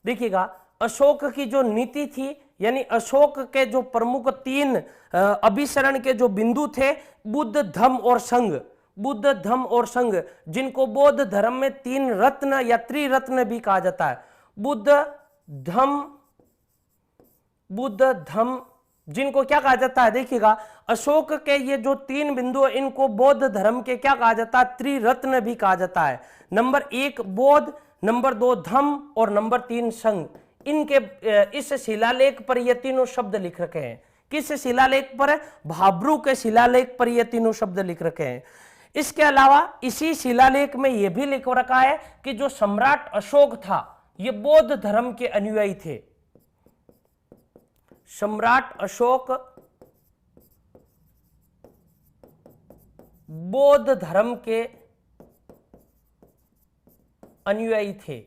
देखिएगा अशोक की जो नीति थी, यानी अशोक के जो प्रमुख 3 अभिसरण के जो बिंदु थे, बुद्ध, धम्म और संघ, जिनको बौद्ध धर्म में 3 रत्न या त्रिरत्न भी कहा जाता है। बुद्ध धम्म, जिनको क्या कहा जाता है? देखिएगा अशोक के ये जो 3 बिंदु है, इनको बौद्ध धर्म के क्या कहा जाता है? त्रिरत्न भी कहा जाता है। नंबर 1 बौद्ध, नंबर 2 धम्म और नंबर 3 संघ। इनके इस शिलालेख पर ये तीनों शब्द लिख रखे हैं। किस शिलालेख पर? भाब्रू के शिलालेख पर ये तीनों शब्द लिख रखे हैं। इसके अलावा इसी शिलालेख में यह भी लिख रखा है कि जो सम्राट अशोक था, ये बौद्ध धर्म के अनुयायी थे। सम्राट अशोक बौद्ध धर्म के अनुयायी थे।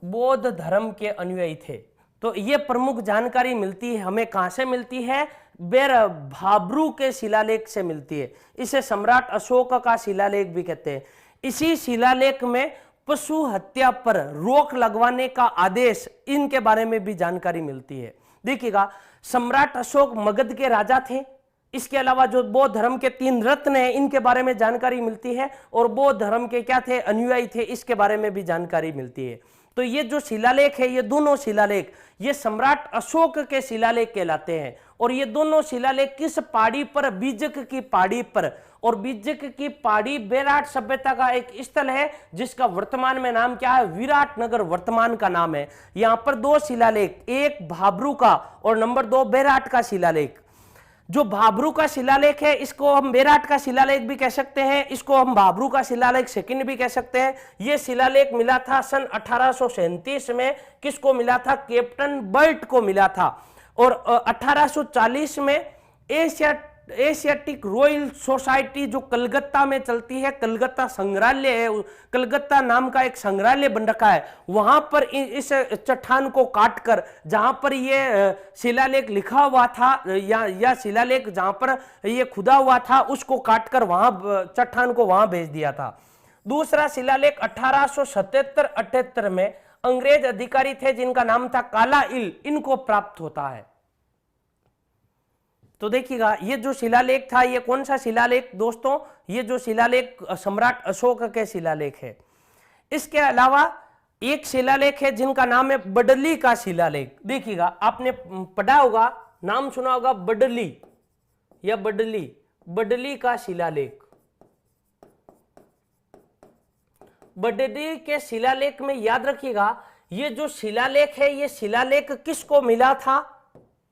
बौद्ध धर्म के अनुयायी थे। तो ये प्रमुख जानकारी मिलती है हमें, कहां से मिलती है? भाब्रू के शिलालेख से मिलती है। इसे सम्राट अशोक का शिलालेख भी कहते हैं। इसी शिलालेख में पशु हत्या पर रोक लगवाने का आदेश, इनके बारे में भी जानकारी मिलती है। देखिएगा सम्राट अशोक मगध के राजा थे। इसके अलावा जो बौद्ध धर्म के 3 रत्न हैं, इनके बारे में जानकारी मिलती है, और बौद्ध धर्म के क्या थे? अनुयायी थे, इसके बारे में भी जानकारी मिलती है। तो ये जो शिलालेख है, ये दोनों शिलालेख ये सम्राट अशोक के शिलालेख कहलाते हैं। और ये दोनों शिलालेख किस पहाड़ी पर? बीजक की पहाड़ी पर। और बीजक की पहाड़ी बेराट सभ्यता का एक स्थल है, जिसका वर्तमान में नाम क्या है? विराटनगर वर्तमान का नाम है। यहां पर 2 शिलालेख, एक भाब्रू का और नंबर 2 बेराट का शिलालेख। जो भाब्रू का शिलालेख है, इसको हम बेराट का शिलालेख भी कह सकते हैं, इसको हम भाब्रू का शिलालेख सेकंड भी कह सकते हैं। यह शिलालेख मिला था सन 1837 में। किसको मिला था? कैप्टन बर्ट को मिला था। और 1840 में एशियाटिक रॉयल सोसाइटी जो कलकत्ता में चलती है, कलकत्ता संग्रहालय है, कलकत्ता नाम का एक संग्रहालय बन रखा है, वहां पर इस चट्टान को काटकर, जहां पर ये शिलालेख लिखा हुआ था या शिलालेख जहां पर ये खुदा हुआ था, उसको काटकर वहां चट्टान को वहां भेज दिया था। दूसरा शिलालेख 1877-78 में अंग्रेज अधिकारी थे जिनका नाम था काला इल, इनको प्राप्त होता है। तो देखिएगा ये जो शिलालेख था, ये कौन सा शिलालेख दोस्तों? ये जो शिलालेख सम्राट अशोक के शिलालेख है। इसके अलावा एक शिलालेख है जिनका नाम है बडली का शिलालेख। देखिएगा आपने पढ़ा होगा, नाम सुना होगा बडली या बडली का शिलालेख। बडली के शिलालेख में याद रखिएगा, ये जो शिलालेख है, ये शिलालेख किसको मिला था?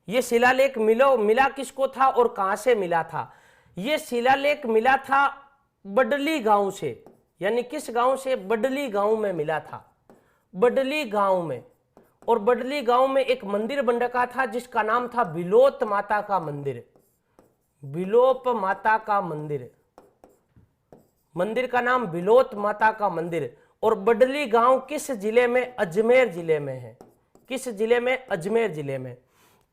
ये शिलालेख मिला किसको था और कहां से मिला था? ये शिलालेख मिला था बडली गांव से। यानी किस गांव से? बडली गांव में मिला था, बडली गांव में। और बडली गांव में एक मंदिर बन रखा था जिसका नाम था बिलोप माता का मंदिर। बिलोप माता का मंदिर, मंदिर का नाम बिलोप माता का मंदिर। और बडली गांव किस जिले में? अजमेर जिले में है। किस जिले में? अजमेर जिले में।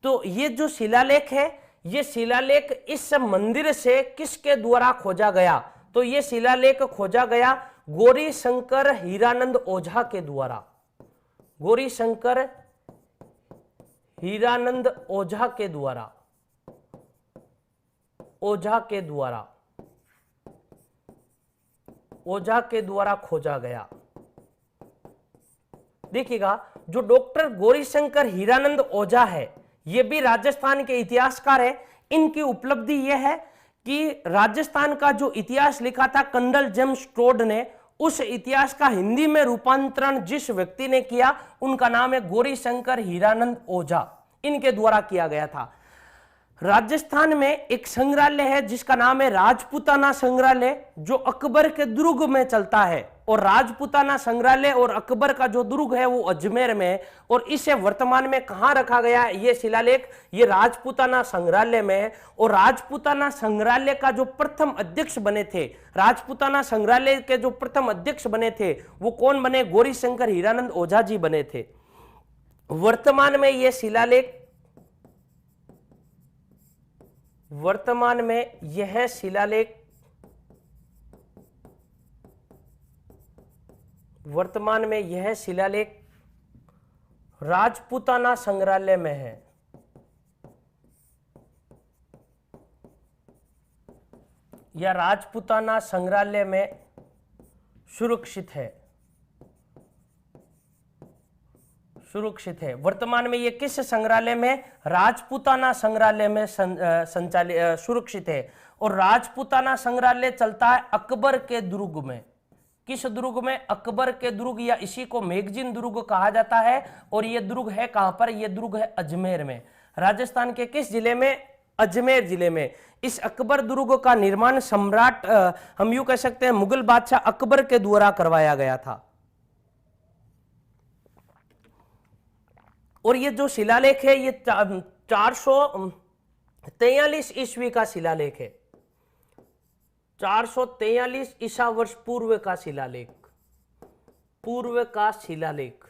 तो ये जो शिलालेख है, ये शिलालेख इस मंदिर से किसके द्वारा खोजा गया? तो ये शिलालेख खोजा गया गौरी शंकर हीरानंद ओझा के द्वारा। गौरी शंकर हीरानंद ओझा के द्वारा, ओझा के द्वारा खोजा गया। देखिएगा जो डॉक्टर गौरी शंकर हीरानंद ओझा है, ये भी राजस्थान के इतिहासकार है। इनकी उपलब्धि यह है कि राजस्थान का जो इतिहास लिखा था कर्नल जेम्स टोड ने, उस इतिहास का हिंदी में रूपांतरण जिस व्यक्ति ने किया उनका नाम है गौरीशंकर हीरानंद ओझा, इनके द्वारा किया गया था। राजस्थान में एक संग्रहालय है जिसका नाम है राजपूताना संग्रहालय, जो अकबर के दुर्ग में चलता है। और राजपूताना संग्रहालय और अकबर का जो दुर्ग है वो अजमेर में है। और इसे वर्तमान में कहां रखा गया है ये शिलालेख, ये राजपूताना संग्रहालय में है। और राजपूताना संग्रहालय का जो प्रथम अध्यक्ष बने थे, राजपूताना संग्रहालय के जो प्रथम अध्यक्ष बने थे वो कौन बने? गौरीशंकर हीरानंद ओझा जी बने थे। वर्तमान में यह शिलालेख, वर्तमान में यह शिलालेख राजपूताना संग्रहालय में है। या राजपूताना संग्रहालय में सुरक्षित है। वर्तमान में ये किस संग्रहालय में? राजपूताना संग्रहालय में संचालित सुरक्षित है। और राजपूताना संग्रहालय चलता है अकबर के दुर्ग में। किस दुर्ग में? अकबर के दुर्ग, या इसी को मैगजीन दुर्ग कहा जाता है। और ये दुर्ग है कहां पर? ये दुर्ग है अजमेर में। राजस्थान के किस जिले में? अजमेर जिले में। इस अकबर दुर्ग का निर्माण सम्राट, हम यूं कह सकते हैं मुगल बादशाह अकबर के द्वारा करवाया गया था। और ये जो शिलालेख है ये 443 ईस्वी का शिलालेख है। 443 ईसा वर्ष पूर्व का शिलालेख।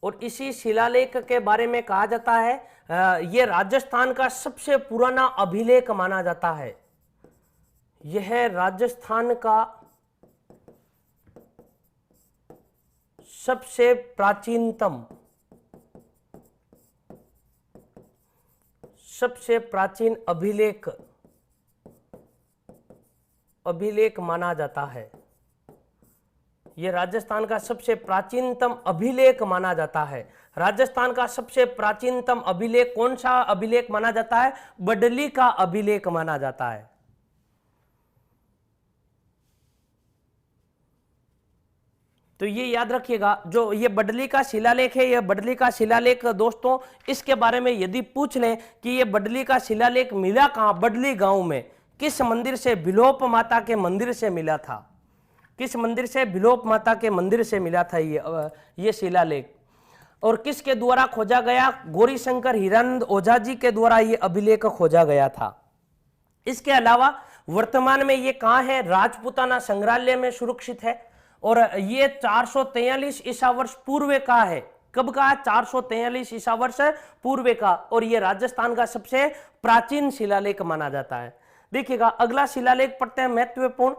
और इसी शिलालेख के बारे में कहा जाता है यह राजस्थान का सबसे पुराना अभिलेख माना जाता है। यह राजस्थान का सबसे प्राचीन अभिलेख माना जाता है। यह राजस्थान का सबसे प्राचीनतम अभिलेख माना जाता है। राजस्थान का सबसे प्राचीनतम अभिलेख कौन सा अभिलेख माना जाता है? बडली का अभिलेख माना जाता है। तो ये याद रखिएगा, जो ये बडली का शिलालेख है, ये बडली का शिलालेख दोस्तों, इसके बारे में यदि पूछ लें कि ये बडली का शिलालेख मिला कहां? बडली गांव में। किस मंदिर से? भिलोप माता के मंदिर से मिला था। किस मंदिर से? भिलोप माता के मंदिर से मिला था ये शिलालेख। और किसके द्वारा खोजा गया? गौरीशंकर हीरानंद ओझा जी के द्वारा ये अभिलेख खोजा गया था। इसके अलावा वर्तमान में ये कहां है? राजपूताना संग्रहालय में सुरक्षित है। और ये 443 ईसा वर्ष पूर्व का है। कब का? 443 ईसा वर्ष पूर्व का। और ये राजस्थान का सबसे प्राचीन शिलालेख माना जाता है। देखिएगा अगला शिलालेख पढ़ते हैं, महत्वपूर्ण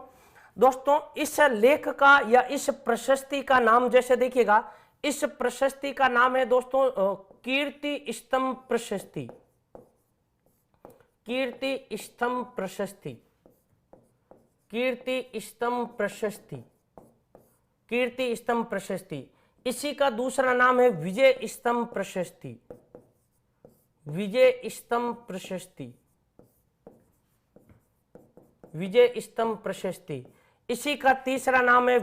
दोस्तों। इस लेख का या इस प्रशस्ति का नाम, जैसे देखिएगा इस प्रशस्ति का नाम है दोस्तों कीर्ति स्तंभ प्रशस्ति। कीर्ति स्तंभ प्रशस्ति। कीर्ति स्तंभ प्रशस्ति। कीर्ति स्तंभ प्रशस्ति। इसी का दूसरा नाम है विजय स्तंभ प्रशस्ति। विजय स्तंभ प्रशस्ति। विजय स्तंभ प्रशस्ति। इसी का तीसरा नाम है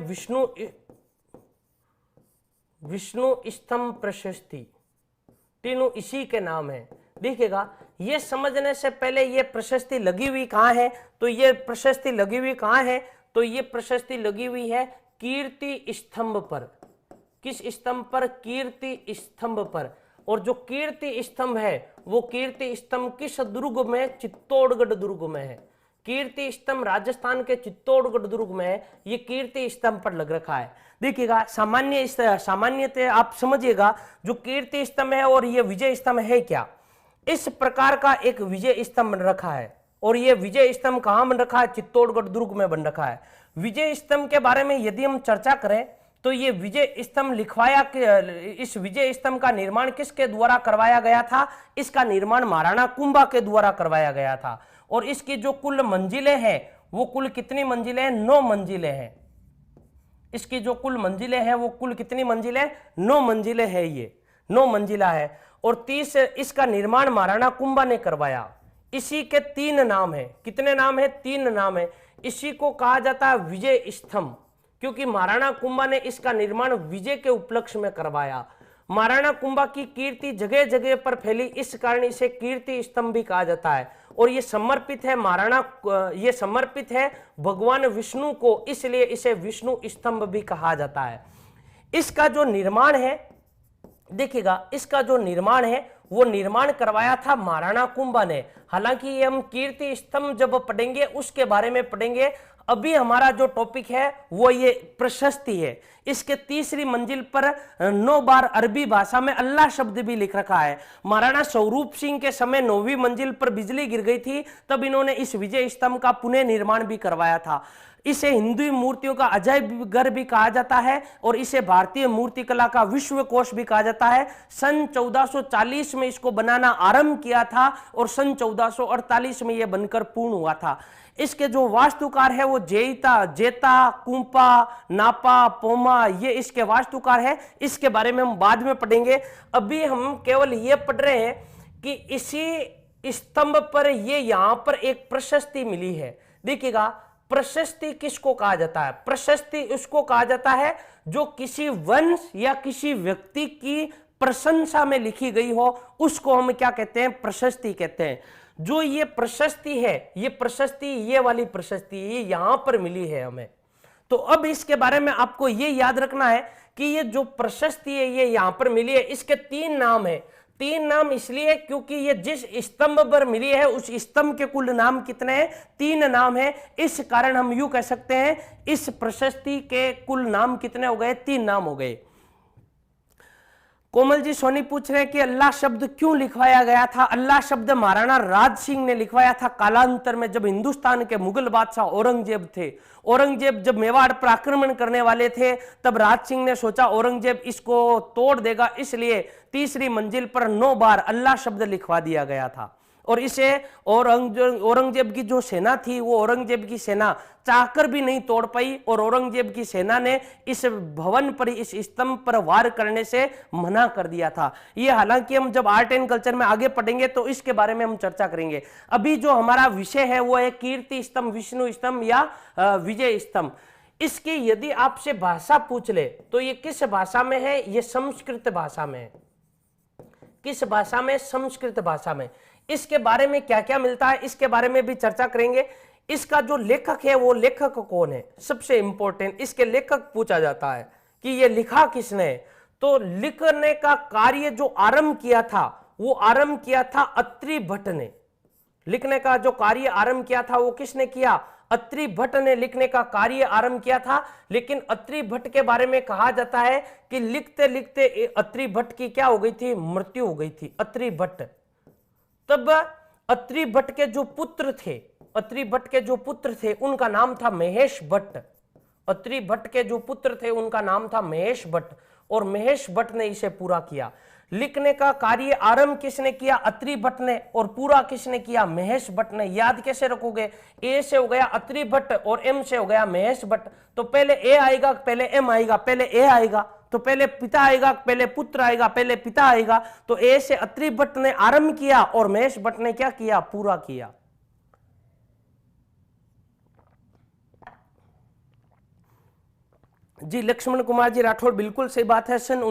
विष्णु स्तंभ प्रशस्ति। तीनों इसी के नाम है। देखिएगा ये समझने से पहले ये प्रशस्ति लगी हुई कहां है? तो ये प्रशस्ति लगी हुई कहां है? तो ये प्रशस्ति लगी हुई है कीर्ति स्तंभ पर। किस स्तंभ पर? कीर्ति स्तंभ पर। और जो कीर्ति स्तंभ है वो कीर्ति स्तंभ किस दुर्ग में? चित्तौड़गढ़ दुर्ग में है। कीर्ति स्तंभ राजस्थान के चित्तौड़गढ़ दुर्ग में है। ये कीर्ति स्तंभ पर लग रखा है। देखिएगा सामान्यतः आप समझिएगा जो कीर्ति स्तंभ है और ये विजय स्तंभ है क्या? इस प्रकार का एक विजय स्तंभ बन रखा है। और ये विजय स्तंभ कहां बन रखा है? चित्तौड़गढ़ दुर्ग में बन रखा है। विजय स्तंभ के बारे में यदि हम चर्चा करें तो ये विजय स्तंभ लिखवाया, इस विजय स्तंभ का निर्माण किसके द्वारा करवाया गया था? इसका निर्माण महाराणा कुंभा के द्वारा करवाया गया था। और इसकी जो कुल मंजिलें हैं वो कुल कितनी मंजिलें हैं? 9 मंजिलें हैं। इसकी जो कुल मंजिलें हैं वो कुल कितनी मंजिलें? 9 मंजिलें हैं। ये 9 मंजिला है। और 30 इसका निर्माण महाराणा कुंभा ने करवाया। इसी के 3 नाम है। कितने नाम है? 3 नाम है। इसी को कहा जाता है विजय स्तंभ, क्योंकि महाराणा कुंभा ने इसका निर्माण विजय के उपलक्ष्य में करवाया। महाराणा कुंभा की कीर्ति जगह जगह पर फैली, इस कारण इसे कीर्ति स्तंभ भी कहा जाता है। और ये समर्पित है भगवान विष्णु को, इसलिए इसे विष्णु स्तंभ भी कहा जाता है। इसका जो निर्माण है, देखिएगा, इसका जो निर्माण है वो निर्माण करवाया था महाराणा कुंभा ने। हालांकि ये हम कीर्ति स्तंभ जब पढ़ेंगे उसके बारे में पढ़ेंगे। अभी हमारा जो टॉपिक है वो ये प्रशस्ति है। इसके 3री मंजिल पर 9 बार अरबी भाषा में अल्लाह शब्द भी लिख रखा है। महाराणा स्वरूप सिंह के समय 9वीं मंजिल पर बिजली गिर गई थी, तब इन्होंने इस विजय स्तंभ का पुनः निर्माण भी करवाया था। इसे हिंदू मूर्तियों का अजायब घर भी कहा जाता है और इसे भारतीय मूर्तिकला का विश्व कोश भी कहा जाता है। सन 1440 में इसको बनाना आरंभ किया था और सन 1448 में यह बनकर पूर्ण हुआ था। इसके जो वास्तुकार है वो जेता, कुंपा, नापा, पोमा, ये इसके वास्तुकार है। इसके बारे में हम बाद में पढ़ेंगे। अभी हम केवल ये पढ़ रहे हैं कि इसी स्तंभ पर ये यहां पर एक प्रशस्ति मिली है। देखिएगा, प्रशस्ति किसको कहा जाता है? प्रशस्ति उसको कहा जाता है जो किसी वंश या किसी व्यक्ति की प्रशंसा में लिखी गई हो, उसको हम क्या कहते हैं? प्रशस्ति कहते हैं। जो ये प्रशस्ति है, ये प्रशस्ति, ये वाली प्रशस्ति, ये यहां पर मिली है हमें। तो अब इसके बारे में आपको ये याद रखना है कि ये जो प्रशस्ति है ये यहां पर मिली है। इसके 3 नाम है। 3 नाम इसलिए क्योंकि ये जिस स्तंभ पर मिली है उस स्तंभ के कुल नाम कितने हैं? 3 नाम है। इस कारण हम यूं कह सकते हैं इस प्रशस्ति के कुल नाम कितने हो गए? 3 नाम हो गए। कोमल जी सोनी पूछ रहे हैं कि अल्लाह शब्द क्यों लिखवाया गया था? अल्लाह शब्द महाराणा राज सिंह ने लिखवाया था कालांतर में, जब हिंदुस्तान के मुगल बादशाह औरंगजेब थे। औरंगजेब जब मेवाड़ पर आक्रमण करने वाले थे, तब राज सिंह ने सोचा औरंगजेब इसको तोड़ देगा, इसलिए 3री मंजिल पर 9 बार अल्लाह शब्द लिखवा दिया गया था। और इसे औरंगजेब की जो सेना थी वो औरंगजेब की सेना चाहकर भी नहीं तोड़ पाई और औरंगजेब की सेना ने इस भवन पर, इस स्तंभ पर वार करने से मना कर दिया था। ये हालांकि हम जब आर्ट एंड कल्चर में आगे पढ़ेंगे तो इसके बारे में हम चर्चा करेंगे। अभी जो हमारा विषय है वो है कीर्ति स्तंभ, विष्णु स्तंभ या विजय स्तंभ। इसकी यदि आपसे भाषा पूछ ले तो ये किस भाषा में है? ये संस्कृत भाषा में है। किस भाषा में? संस्कृत भाषा में। इसके बारे में क्या क्या मिलता है इसके बारे में भी चर्चा करेंगे। इसका जो लेखक है वो लेखक कौन है? सबसे इंपॉर्टेंट, इसके लेखक पूछा जाता है कि ये लिखा किसने? तो लिखने का कार्य जो आरंभ किया था वो आरंभ किया था अत्रि भट्ट ने। लिखने का जो कार्य आरंभ किया था वो किसने किया? अत्रि भट्ट ने लिखने का कार्य आरंभ किया था। लेकिन अत्रि भट्ट के बारे में कहा जाता है कि लिखते लिखते अत्रि भट्ट की क्या हो गई थी? मृत्यु हो गई थी। अत्रि भट्ट, तब अत्रि भट्ट के जो पुत्र थे, अत्रि भट्ट के जो पुत्र थे उनका नाम था महेश भट्ट। अत्रि भट्ट के जो पुत्र थे उनका नाम था महेश भट्ट और महेश भट्ट ने इसे पूरा किया। लिखने का कार्य आरंभ किसने किया? अत्रि भट्ट ने, और पूरा किसने किया? महेश भट्ट ने। याद कैसे रखोगे? ए से हो गया अत्रि भट्ट और एम से हो गया महेश भट्ट। तो पहले ए आएगा, पहले एम आएगा, पहले ए आएगा, तो पहले पिता आएगा, पहले पुत्र आएगा, पहले पिता आएगा। तो ए से अत्रि भट्ट ने आरंभ किया और महेश भट्ट ने क्या किया? पूरा किया। जी लक्ष्मण कुमार जी राठौड़, बिल्कुल सही बात है। सन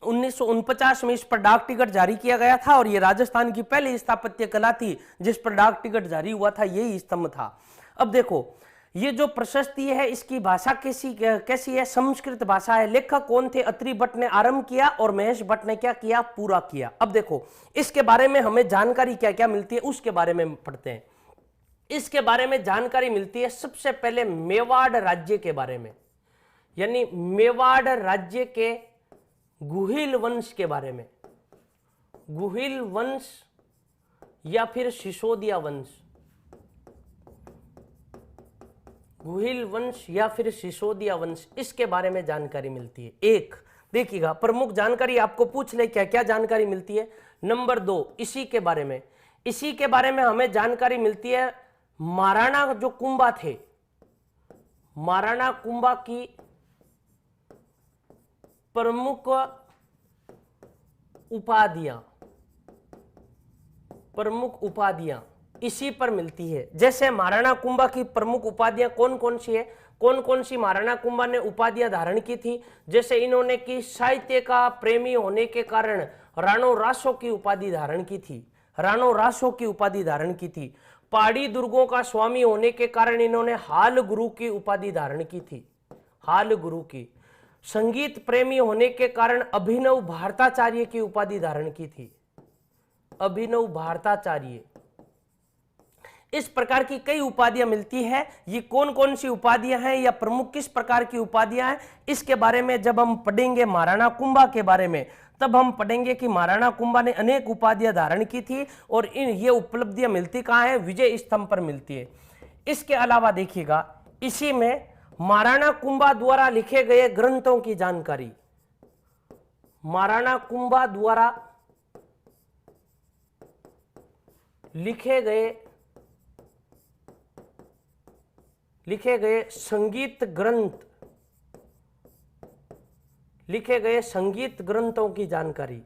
1949 में इस पर डाक टिकट जारी किया गया था और यह राजस्थान की पहली स्थापत्य कला थी जिस पर डाक टिकट जारी हुआ था, यही स्तंभ था। अब देखो, ये जो प्रशस्ति है इसकी भाषा कैसी है? संस्कृत भाषा है। लेखक कौन थे? अत्रि भट्ट ने आरंभ किया और महेश भट्ट ने क्या किया? पूरा किया। अब देखो, इसके बारे में हमें जानकारी क्या क्या मिलती है उसके बारे में पढ़ते हैं। इसके बारे में जानकारी मिलती है सबसे पहले मेवाड़ राज्य के बारे में, यानी मेवाड़ राज्य के गुहिल वंश के बारे में। गुहिल वंश या फिर सिसोदिया वंश, गुहिल वंश या फिर सिसोदिया वंश, इसके बारे में जानकारी मिलती है। एक देखिएगा, प्रमुख जानकारी आपको पूछ ले क्या क्या जानकारी मिलती है। नंबर 2, इसी के बारे में हमें जानकारी मिलती है महाराणा जो कुंभा थे, महाराणा कुंभा की प्रमुख उपाधियां, प्रमुख उपाधियां इसी पर मिलती है। जैसे महाराणा कुंभा की प्रमुख उपाधियां कौन कौन सी है, कौन कौन सी महाराणा कुंभा ने उपाधियां धारण की थी? जैसे इन्होंने की साहित्य का प्रेमी होने के कारण राणो रासो की उपाधि धारण की थी, राणो रासो की उपाधि धारण की थी। पहाड़ी दुर्गों का स्वामी होने के कारण इन्होंने हाल गुरु की उपाधि धारण की थी, हाल गुरु की। संगीत प्रेमी होने के कारण अभिनव भारताचार्य की उपाधि धारण की थी, अभिनव भारताचार्य। इस प्रकार की कई उपाधियां मिलती है। ये कौन कौन सी उपाधियां हैं या प्रमुख किस प्रकार की उपाधियां हैं, इसके बारे में जब हम पढ़ेंगे महाराणा कुंभा के बारे में, तब हम पढ़ेंगे कि महाराणा कुंभा ने अनेक उपाधियां धारण की थी और इन ये उपलब्धियां मिलती कहां है? विजय स्तंभ पर मिलती है। इसके अलावा देखिएगा इसी में महाराणा कुंभा द्वारा लिखे गए ग्रंथों की जानकारी, महाराणा कुंभा द्वारा लिखे गए संगीत ग्रंथ, लिखे गए संगीत ग्रंथों की जानकारी,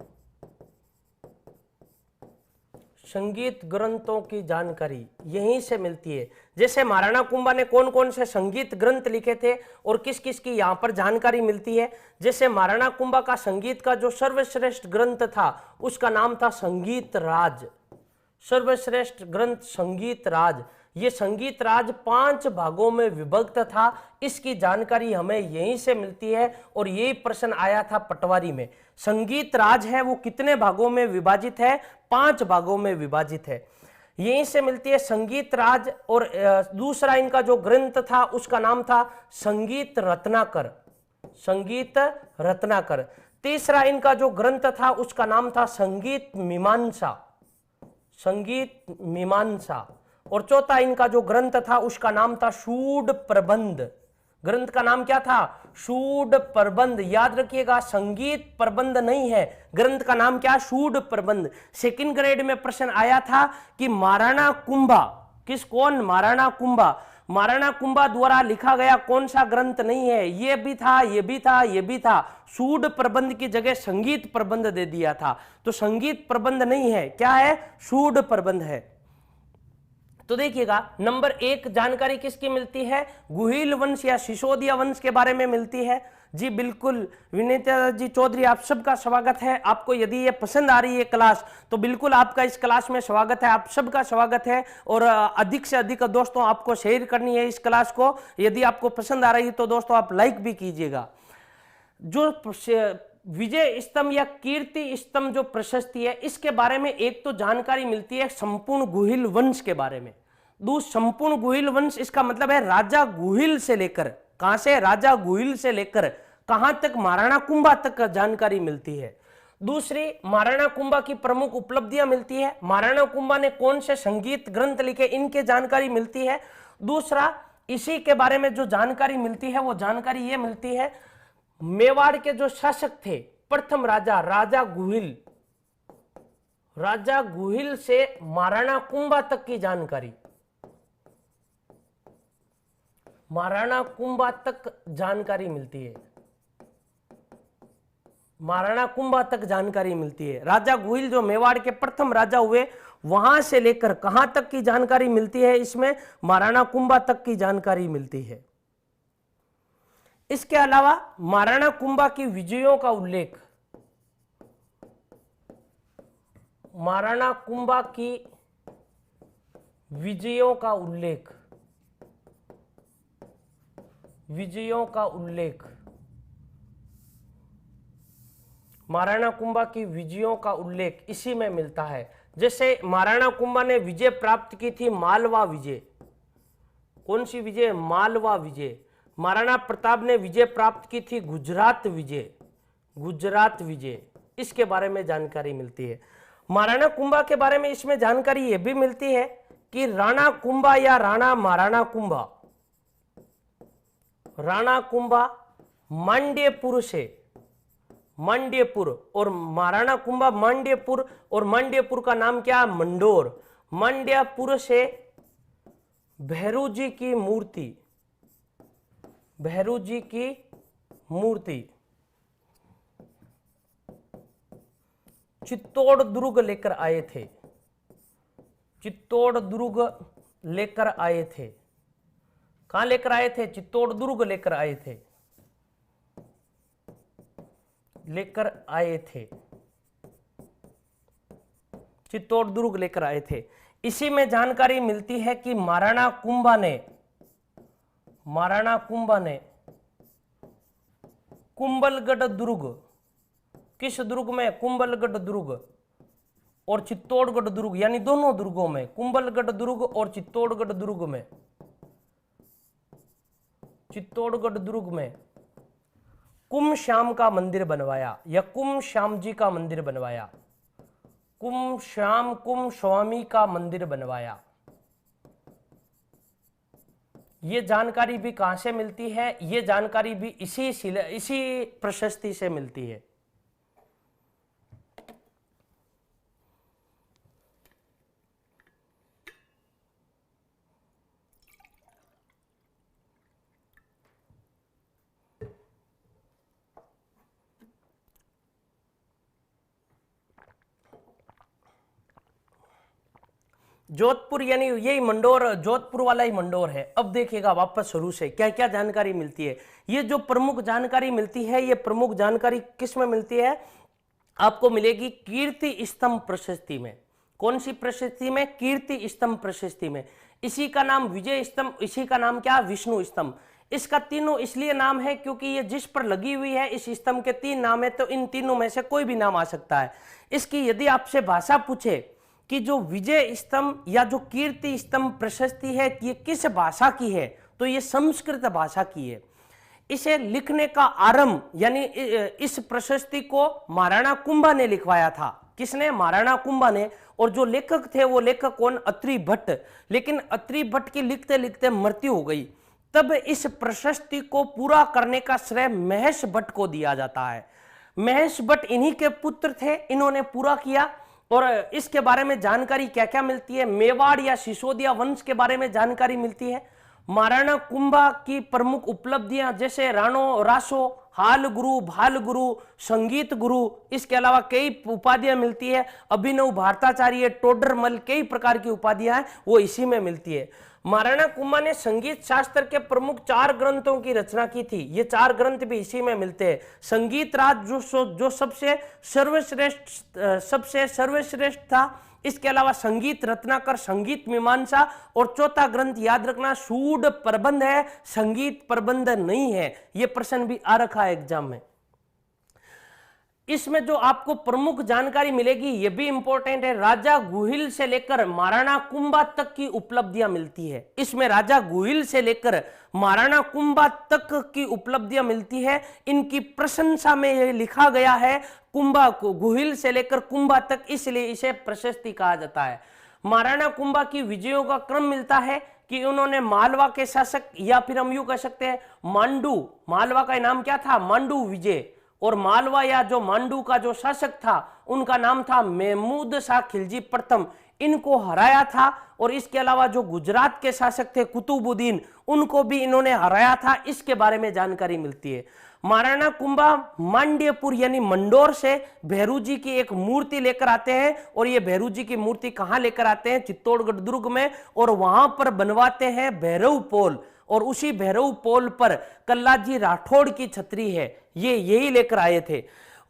संगीत ग्रंथों की जानकारी यहीं से मिलती है। जैसे महाराणा कुंभा ने कौन कौन से संगीत ग्रंथ लिखे थे और किस किस की यहां पर जानकारी मिलती है। जैसे महाराणा कुंभा का संगीत का जो सर्वश्रेष्ठ ग्रंथ था उसका नाम था संगीत राज, सर्वश्रेष्ठ ग्रंथ संगीत राज। ये संगीत राज 5 भागों में विभक्त था, इसकी जानकारी हमें यहीं से मिलती है और यही प्रश्न आया था पटवारी में। संगीत राज है वो कितने भागों में विभाजित है? 5 भागों में विभाजित है, यहीं से मिलती है संगीत राज। और दूसरा इनका जो ग्रंथ था उसका नाम था संगीत रत्नाकर, संगीत रत्नाकर। तीसरा इनका जो ग्रंथ था उसका नाम था संगीत मीमांसा, संगीत मीमांसा। और चौथा इनका जो ग्रंथ था उसका नाम था शूड प्रबंध, ग्रंथ का नाम क्या था? शूड प्रबंध। याद रखिएगा संगीत प्रबंध नहीं है, ग्रंथ का नाम क्या? शूड प्रबंध। सेकंड ग्रेड में प्रश्न आया था कि महाराणा कुंभा कौन? महाराणा कुंभा, महाराणा कुंभा द्वारा लिखा गया कौन सा ग्रंथ नहीं है? ये भी था, ये भी था, ये भी था। शूड प्रबंध की जगह संगीत प्रबंध दे दिया था, तो संगीत प्रबंध नहीं है, क्या है? शूड प्रबंध है। तो देखिएगा नंबर 1 जानकारी किसकी मिलती है? गुहिल वंश या सिसोदिया वंश के बारे में मिलती है। जी बिल्कुल विनीता जी चौधरी, आप सबका स्वागत है। आपको यदि ये पसंद आ रही है क्लास तो बिल्कुल आपका इस क्लास में स्वागत है, आप सबका स्वागत है। और अधिक से अधिक दोस्तों आपको शेयर करनी है इस क्लास को। यदि आपको पसंद आ रही है तो दोस्तों आप लाइक भी कीजिएगा। जो विजय स्तंभ या कीर्ति स्तंभ जो प्रशस्ति है, इसके बारे में एक तो जानकारी मिलती है संपूर्ण गुहिल वंश के बारे में। संपूर्ण गुहिल वंश इसका मतलब है राजा गुहिल से लेकर, कहां से? राजा गुहिल से लेकर कहां तक? महाराणा कुंभा तक का जानकारी मिलती है। दूसरी महाराणा कुंभा की प्रमुख उपलब्धियां मिलती है, महाराणा कुंभा ने कौन से संगीत ग्रंथ लिखे इनके जानकारी मिलती है। दूसरा इसी के बारे में जो जानकारी मिलती है वो जानकारी ये मिलती है मेवाड़ के जो शासक थे प्रथम राजा, राजा गुहिल, राजा गुहिल से महाराणा कुंभा तक की जानकारी, महाराणा कुंभा तक जानकारी मिलती है, महाराणा कुंभा तक जानकारी मिलती है। राजा गुहिल जो मेवाड़ के प्रथम राजा हुए वहां से लेकर कहां तक की जानकारी मिलती है? इसमें महाराणा कुंभा तक की जानकारी मिलती है। इसके अलावा महाराणा कुंभा की विजयों का उल्लेख, महाराणा कुंभा की विजयों का उल्लेख, विजयों का उल्लेख, महाराणा कुंभा की विजयों का उल्लेख इसी में मिलता है। जैसे महाराणा कुंभा ने विजय प्राप्त की थी मालवा विजय, कौन सी विजय? मालवा विजय। महाराणा प्रताप ने विजय प्राप्त की थी गुजरात विजय, गुजरात विजय। इसके बारे में जानकारी मिलती है। महाराणा कुंभा के बारे में इसमें जानकारी यह भी मिलती है कि राणा कुंभा या राणा महाराणा कुंभा, राणा कुंभा मांड्यपुर से, मांड्यपुर, और महाराणा कुंभा मांड्यपुर, और मांड्यपुर का नाम क्या? मंडोर। मांड्यपुर से भैरू जी की मूर्ति, भैरू जी की मूर्ति चित्तौड़ दुर्ग लेकर आए थे, चित्तौड़ दुर्ग लेकर आए थे। कहां लेकर आए थे? चित्तौड़ दुर्ग लेकर आए थे, लेकर आए थे, चित्तौड़ दुर्ग लेकर आए थे। इसी में जानकारी मिलती है कि महाराणा कुंभा ने कुंभलगढ़ दुर्ग, किस दुर्ग में? कुंभलगढ़ दुर्ग और चित्तौड़गढ़ दुर्ग, यानी दोनों दुर्गों में, कुंभलगढ़ दुर्ग और चित्तौड़गढ़ दुर्ग में, चित्तौड़गढ़ दुर्ग में कुम श्याम का मंदिर बनवाया या कुम श्याम जी का मंदिर बनवाया, कुम श्याम कुम स्वामी का मंदिर बनवाया। ये जानकारी भी कहां से मिलती है? ये जानकारी भी इसी प्रशस्ति से मिलती है। जोधपुर, यानी यही मंडोर, जोधपुर वाला ही मंडोर है। अब देखिएगा वापस शुरू से क्या क्या जानकारी मिलती है। ये जो प्रमुख जानकारी मिलती है, ये प्रमुख जानकारी किस में मिलती है? आपको मिलेगी कीर्ति स्तंभ प्रशस्ति में। कौन सी प्रशस्ति में? कीर्ति स्तंभ प्रशस्ति में। इसी का नाम विजय स्तंभ, इसी का नाम क्या? विष्णु स्तंभ। इसका तीनों इसलिए नाम है क्योंकि ये जिस पर लगी हुई है, इस स्तंभ के 3 नाम है, तो इन तीनों में से कोई भी नाम आ सकता है। इसकी यदि आपसे भाषा पूछे कि जो विजय स्तंभ या जो कीर्ति स्तंभ प्रशस्ति है, ये किस भाषा की है, तो ये संस्कृत भाषा की है। इसे लिखने का आरंभ, यानी इस प्रशस्ति को महाराणा कुंभा ने लिखवाया था। किसने? महाराणा कुंभा ने। और जो लेखक थे वो लेखक कौन? अत्रि भट्ट। लेकिन अत्रि भट्ट की लिखते लिखते मृत्यु हो गई। तब इस प्रशस्ति को पूरा करने का श्रेय महेश भट्ट को दिया जाता है। महेश भट्ट इन्हीं के पुत्र थे, इन्होंने पूरा किया। और इसके बारे में जानकारी क्या क्या मिलती है? मेवाड़ या सिसोदिया वंश के बारे में जानकारी मिलती है। महाराणा कुंभा की प्रमुख उपलब्धियां जैसे राणो रासो, हाल गुरु, भाल गुरु, संगीत गुरु, इसके अलावा कई उपाधियां मिलती है। अभिनव भारताचार्य, टोडरमल, कई प्रकार की उपाधियां हैं वो इसी में मिलती है। महाराणा कुंभा ने संगीत शास्त्र के प्रमुख 4 ग्रंथों की रचना की थी। ये 4 ग्रंथ भी इसी में मिलते हैं। संगीत राज जो सबसे सर्वश्रेष्ठ था। इसके अलावा संगीत रत्नाकर, संगीत मीमांसा, और चौथा ग्रंथ याद रखना सूड प्रबंध है, संगीत प्रबंध नहीं है। यह प्रश्न भी आ रखा है एग्जाम में। इसमें जो आपको प्रमुख जानकारी मिलेगी ये भी इंपॉर्टेंट है। राजा गुहिल से लेकर महाराणा कुंभा तक की उपलब्धियां मिलती है। इसमें राजा गुहिल से लेकर महाराणा कुंभा तक की उपलब्धियां मिलती है। इनकी प्रशंसा में यह लिखा गया है कुंभा को, गुहिल से लेकर कुंभा तक, इसलिए इसे प्रशस्ति कहा जाता है। महाराणा कुंभा की विजयों का क्रम मिलता है कि उन्होंने मालवा के शासक, या फिर हम यूं कह सकते हैं मांडू, मालवा का नाम क्या था? मांडू विजय। और मालवा या जो मांडू का जो शासक था उनका नाम था महमूद शाह खिलजी प्रथम, इनको हराया था। और इसके अलावा जो गुजरात के शासक थे कुतुबुद्दीन, उनको भी इन्होंने हराया था। इसके बारे में जानकारी मिलती है। महाराणा कुंभा मांड्यपुर यानी मंडोर से भैरू जी की एक मूर्ति लेकर आते हैं। और ये भैरू जी की मूर्ति कहां लेकर आते हैं? चित्तौड़गढ़ दुर्ग में। और वहां पर बनवाते हैं भैरव पोल, और उसी भैरव पोल पर कल्लाजी राठौड़ की छतरी है, ये यही लेकर आए थे।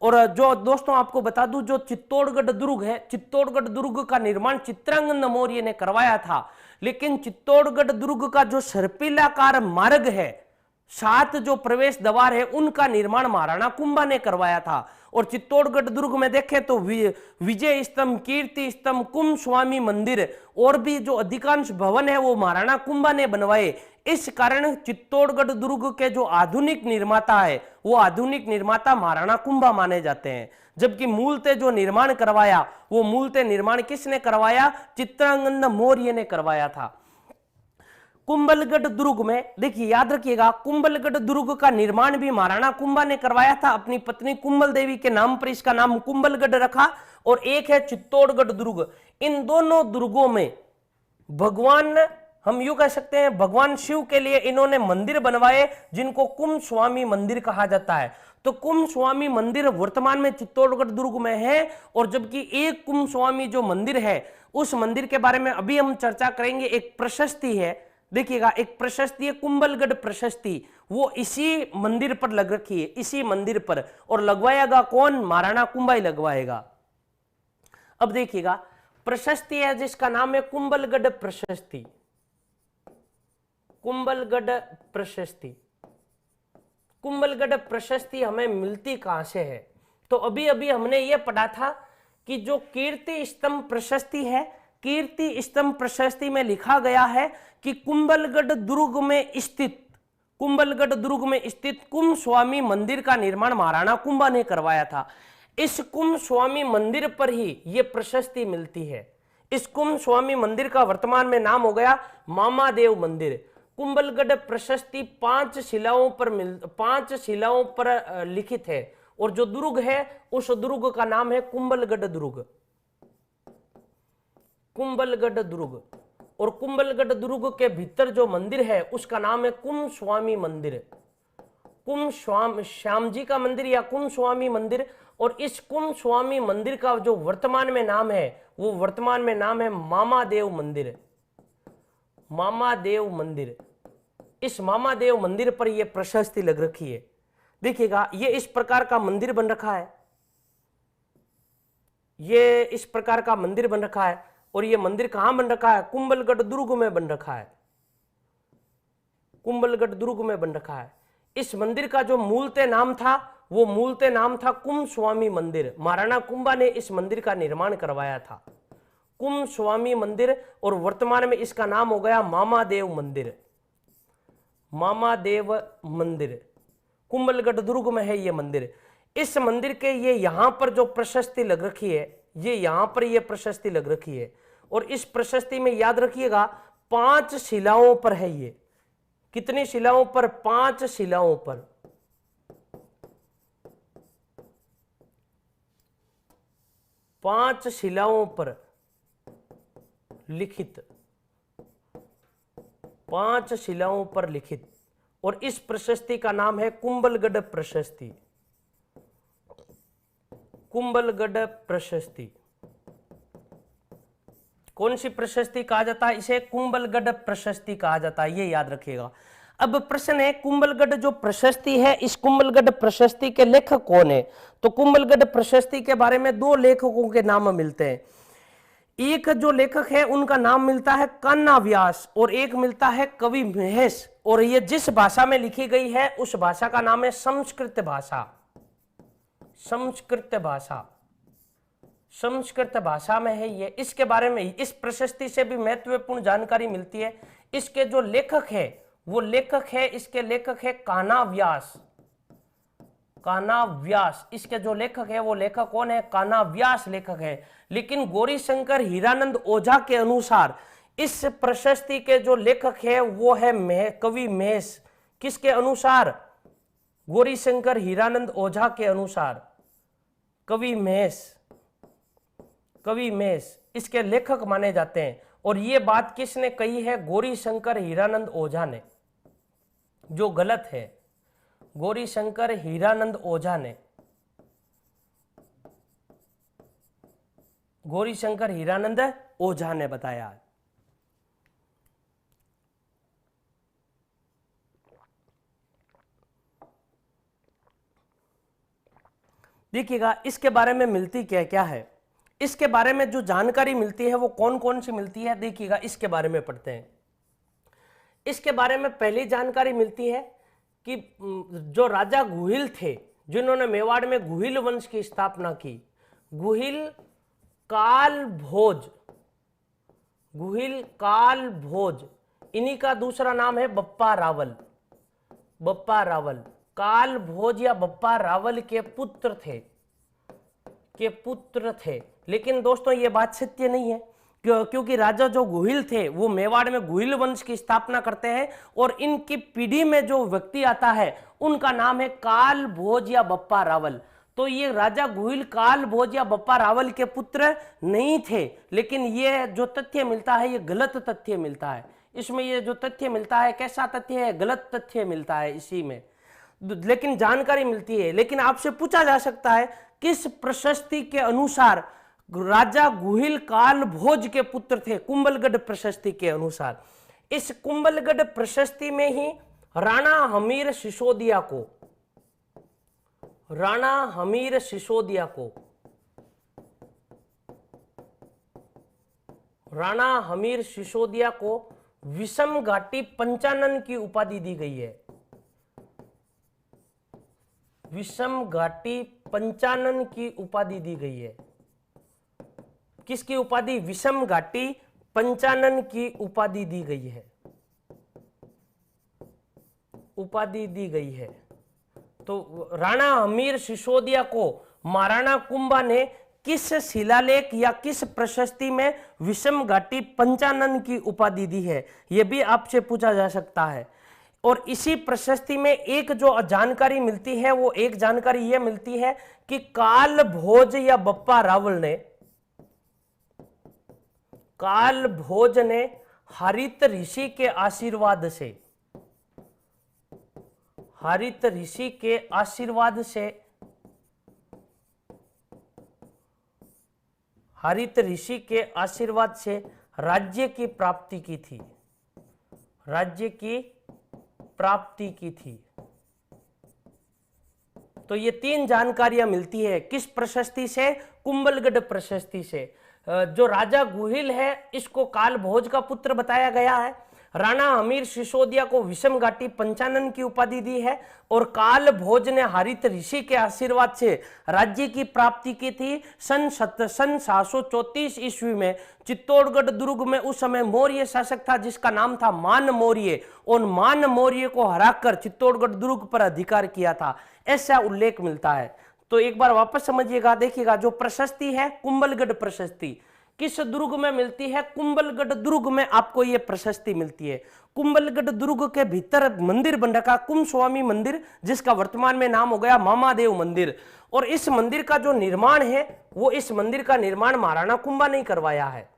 और जो दोस्तों आपको बता दूं, जो चित्तौड़गढ़ दुर्ग है, चित्तौड़गढ़ दुर्ग का निर्माण चित्रांगन मौर्य ने करवाया था। लेकिन चित्तौड़गढ़ दुर्ग का जो सर्पिलाकार मार्ग है, 7 जो प्रवेश द्वार है, उनका निर्माण महाराणा कुंभा ने करवाया था। और चित्तौड़गढ़ दुर्ग में देखें तो विजय स्तंभ, कीर्ति स्तंभ, कुंभ स्वामी मंदिर और भी जो अधिकांश भवन है वो महाराणा कुंभा ने बनवाए। इस कारण चित्तौड़गढ़ दुर्ग के जो आधुनिक निर्माता है वो आधुनिक निर्माता महाराणा कुंभा माने जाते हैं। जबकि मूलतः जो निर्माण करवाया वो मूलतः निर्माण किसने करवाया? चित्रांगन मौर्य ने करवाया था। कुंभलगढ़ दुर्ग में देखिए, याद रखिएगा, कुंभलगढ़ दुर्ग का निर्माण भी महाराणा कुंभा ने करवाया था। अपनी पत्नी कुंभल देवी के नाम पर इसका नाम कुंभलगढ़ रखा। और एक है चित्तौड़गढ़ दुर्ग। इन दोनों दुर्गों में भगवान हम यूं कह सकते हैं भगवान शिव के लिए इन्होंने मंदिर बनवाए जिनको कुंभस्वामी मंदिर कहा जाता है। तो कुंभस्वामी मंदिर वर्तमान में चित्तौड़गढ़ दुर्ग में है, और जबकि एक कुंभस्वामी जो मंदिर है उस मंदिर के बारे में अभी हम चर्चा करेंगे। एक प्रशस्ति है, देखिएगा, एक प्रशस्ति है कुंभलगढ़ प्रशस्ति, वो इसी मंदिर पर लग रखी है, इसी मंदिर पर, और लगवाएगा कौन? महाराणा कुंभा ही लगवाएगा। अब देखिएगा, प्रशस्ति है जिसका नाम है कुंभलगढ़ प्रशस्ति, कुंभलगढ़ प्रशस्ति। कुंभलगढ़ प्रशस्ति हमें मिलती कहां से है? तो अभी अभी हमने यह पढ़ा था कि जो कीर्ति स्तंभ प्रशस्ति है, कीर्ति स्तंभ प्रशस्ति में लिखा गया है कि कुंभलगढ़ दुर्ग में स्थित, कुंभलगढ़ दुर्ग में स्थित कुंभस्वामी मंदिर का निर्माण महाराणा कुंभा ने करवाया था। इस कुंभस्वामी मंदिर पर ही यह प्रशस्ति मिलती है। इस कुंभस्वामी मंदिर का वर्तमान में नाम हो गया मामादेव मंदिर। कुंभलगढ़ प्रशस्ति 5 शिलाओं पर लिखित है, और जो दुर्ग है उस दुर्ग का नाम है कुंभलगढ़ दुर्ग, कुंभलगढ़ दुर्ग। और कुंभलगढ़ दुर्ग के भीतर जो मंदिर है उसका नाम है कुंभस्वामी मंदिर, श्याम जी का मंदिर या कुंभस्वामी मंदिर। और इस कुंभस्वामी मंदिर का जो वर्तमान में नाम है वो वर्तमान में नाम है मामादेव मंदिर, मामादेव मंदिर। इस मामादेव मंदिर पर यह प्रशस्ति लग रखी है। देखिएगा, ये इस प्रकार का मंदिर बन रखा है, ये इस प्रकार का मंदिर बन रखा है। और ये मंदिर कहां बन रखा है? कुंभलगढ़ दुर्ग में बन रखा है, कुंभलगढ़ दुर्ग में बन रखा है। इस मंदिर का जो मूलतः नाम था वो मूलतः नाम था कुंभस्वामी मंदिर। महाराणा कुंभा ने इस मंदिर का निर्माण करवाया था, कुंभस्वामी मंदिर, और वर्तमान में इसका नाम हो गया मामादेव मंदिर, मामादेव मंदिर। कुंभलगढ़ दुर्ग में है ये मंदिर। इस मंदिर के ये यहां पर जो प्रशस्ति लग रखी है, ये यहां पर ये प्रशस्ति लग रखी है, और इस प्रशस्ति में याद रखिएगा 5 शिलाओं पर है ये। कितनी शिलाओं पर? 5 शिलाओं पर, 5 शिलाओं पर लिखित, 5 शिलाओं पर लिखित। और इस प्रशस्ति का नाम है कुंभलगढ़ प्रशस्ति, कुंभलगढ़ प्रशस्ति। कौन सी प्रशस्ति कहा जाता है? इसे कुंभलगढ़ प्रशस्ति कहा जाता है, ये याद रखिएगा। अब प्रश्न है, कुंभलगढ़ जो प्रशस्ति है, इस कुंभलगढ़ प्रशस्ति के लेखक कौन है? तो कुंभलगढ़ प्रशस्ति के बारे में 2 लेखकों के नाम मिलते हैं। एक जो लेखक है उनका नाम मिलता है कान्हा व्यास, और एक मिलता है कवि महेश। और ये जिस भाषा में लिखी गई है उस भाषा का नाम है संस्कृत भाषा, संस्कृत भाषा, संस्कृत भाषा में है ये। इसके बारे में, इस प्रशस्ति से भी महत्वपूर्ण जानकारी मिलती है। इसके जो लेखक है वो लेखक है, इसके लेखक है कान्हा व्यास, कान्हा व्यास। इसके जो लेखक है वो लेखक कौन है? कान्हा व्यास लेखक है। लेकिन गौरीशंकर हीरानंद ओझा के अनुसार इस प्रशस्ति के जो लेखक है वो है कवि महेश। किसके अनुसार? गौरीशंकर हीरानंद ओझा के अनुसार कवि महेश, कवि महेश इसके लेखक माने जाते हैं। और ये बात किसने कही है? गौरीशंकर हीरानंद ओझा ने, जो गलत है। गौरीशंकर हीरानंद ओझा ने, गौरीशंकर हीरानंद ओझा ने बताया। देखिएगा, इसके बारे में मिलती क्या क्या है, इसके बारे में जो जानकारी मिलती है वो कौन कौन सी मिलती है, देखिएगा इसके बारे में पढ़ते हैं। इसके बारे में पहली जानकारी मिलती है कि जो राजा गुहिल थे, जिन्होंने मेवाड़ में गुहिल वंश की स्थापना की, गुहिल काल भोज, गुहिल काल भोज, इन्हीं का दूसरा नाम है बप्पा रावल, बप्पा रावल। काल भोज या बप्पा रावल के पुत्र थे, के पुत्र थे। लेकिन दोस्तों ये बात सत्य नहीं है, क्योंकि राजा जो गुहिल थे वो मेवाड़ में गुहिल वंश की स्थापना करते हैं, और इनकी पीढ़ी में जो व्यक्ति आता है उनका नाम है काल भोज या बप्पा रावल। तो ये राजा गुहिल काल भोज या बप्पा रावल के पुत्र नहीं थे। लेकिन ये जो तथ्य मिलता है ये गलत तथ्य मिलता है, इसमें ये जो तथ्य मिलता है कैसा तथ्य है, गलत तथ्य मिलता है इसी में, लेकिन जानकारी मिलती है। लेकिन आपसे पूछा जा सकता है किस प्रशस्ति के अनुसार राजा गुहिल काल भोज के पुत्र थे, कुंभलगढ़ प्रशस्ति के अनुसार। इस कुंभलगढ़ प्रशस्ति में ही राणा हमीर सिसोदिया को, राणा हमीर सिसोदिया को, राणा हमीर सिसोदिया को विषम घाटी पंचानन की उपाधि दी गई है। विषम घाटी पंचानन की उपाधि दी गई है। किसकी उपाधि? विषम घाटी पंचानन की उपाधि दी गई है, उपाधि दी गई है। तो राणा हमीर सिसोदिया को महाराणा कुंभा ने किस शिलालेख या किस प्रशस्ति में विषम घाटी पंचानन की उपाधि दी है, यह भी आपसे पूछा जा सकता है। और इसी प्रशस्ति में एक जो जानकारी मिलती है वो एक जानकारी यह मिलती है कि काल भोज या बप्पा रावल ने, काल भोज ने हरित ऋषि के आशीर्वाद से, हरित ऋषि के आशीर्वाद से, हरित ऋषि के आशीर्वाद से राज्य की प्राप्ति की थी, राज्य की प्राप्ति की थी। तो ये तीन जानकारियां मिलती है किस प्रशस्ति से? कुंभलगढ़ प्रशस्ति से। जो राजा गुहिल है इसको काल भोज का पुत्र बताया गया है, राणा हमीर सिसोदिया को विषम घाटी पंचानन की उपाधि दी है, और काल भोज ने हरित ऋषि के आशीर्वाद से राज्य की प्राप्ति की थी। सन 734 ईस्वी में चित्तौड़गढ़ दुर्ग में उस समय मौर्य शासक था जिसका नाम था मान मौर्य, और मान मौर्य को हराकर चित्तौड़गढ़ दुर्ग पर अधिकार किया था, ऐसा उल्लेख मिलता है। तो एक बार वापस समझिएगा, देखिएगा जो प्रशस्ति है कुंभलगढ़ प्रशस्ति किस दुर्ग में मिलती है? कुंभलगढ़ दुर्ग में आपको यह प्रशस्ति मिलती है। कुंभलगढ़ दुर्ग के भीतर मंदिर बन रखा कुंभस्वामी मंदिर, जिसका वर्तमान में नाम हो गया मामादेव मंदिर। और इस मंदिर का जो निर्माण है वो, इस मंदिर का निर्माण महाराणा कुंभा ने करवाया है।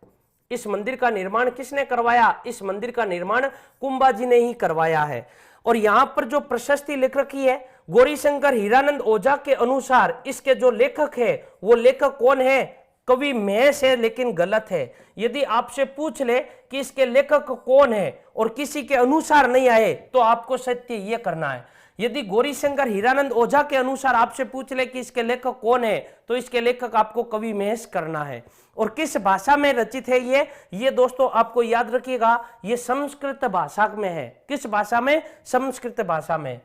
इस मंदिर का निर्माण किसने करवाया? इस मंदिर का निर्माण कुंभा जी ने ही करवाया है। और यहां पर जो प्रशस्ति लिख रखी है गौरीशंकर हीरानंद ओझा के अनुसार इसके जो लेखक है वो लेखक कौन है? कवि महेश है, लेकिन गलत है। यदि आपसे पूछ ले कि इसके लेखक कौन है और किसी के अनुसार नहीं आए तो आपको सत्य यह करना है। यदि गौरीशंकर हीरानंद ओझा के अनुसार आपसे पूछ ले कि इसके लेखक कौन है तो इसके लेखक आपको कवि महेश करना है। और किस भाषा में रचित है ये दोस्तों आपको याद रखिएगा, ये संस्कृत भाषा में है। किस भाषा में? संस्कृत भाषा में।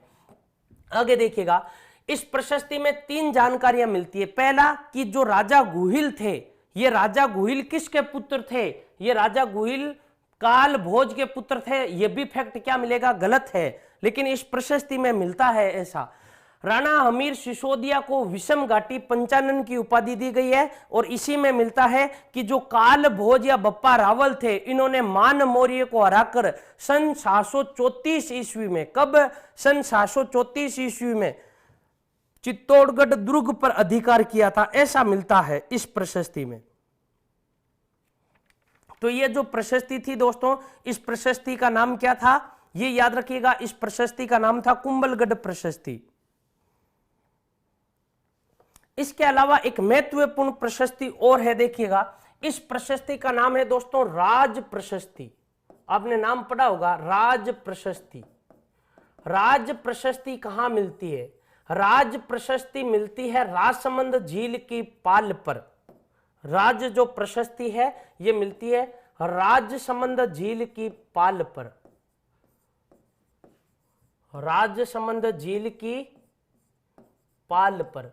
आगे देखिएगा, इस प्रशस्ति में तीन जानकारियां मिलती है। पहला कि जो राजा गुहिल थे, ये राजा गुहिल किसके पुत्र थे? ये राजा गुहिल काल भोज के पुत्र थे। ये भी फैक्ट क्या मिलेगा? गलत है, लेकिन इस प्रशस्ति में मिलता है ऐसा। राणा हमीर सिसोदिया को विषम घाटी पंचानन की उपाधि दी गई है, और इसी में मिलता है कि जो काल भोज या बप्पा रावल थे इन्होंने मान मौर्य को हराकर सन 734 ईस्वी में, कब? सन 734 ईस्वी में चित्तौड़गढ़ दुर्ग पर अधिकार किया था, ऐसा मिलता है इस प्रशस्ति में। तो ये जो प्रशस्ति थी दोस्तों, इस प्रशस्ति का नाम क्या था? ये याद रखिएगा, इस प्रशस्ति का नाम था कुंभलगढ़ प्रशस्ति। इसके अलावा एक महत्वपूर्ण प्रशस्ति और है, देखिएगा। इस प्रशस्ति का नाम है दोस्तों राज प्रशस्ति। आपने नाम पढ़ा होगा राज प्रशस्ति। राज प्रशस्ति कहां मिलती है? राज प्रशस्ति मिलती है राजसमंद झील की पाल पर। राज जो प्रशस्ति है ये मिलती है राजसमंद झील की पाल पर। राजसमंद झील की पाल पर।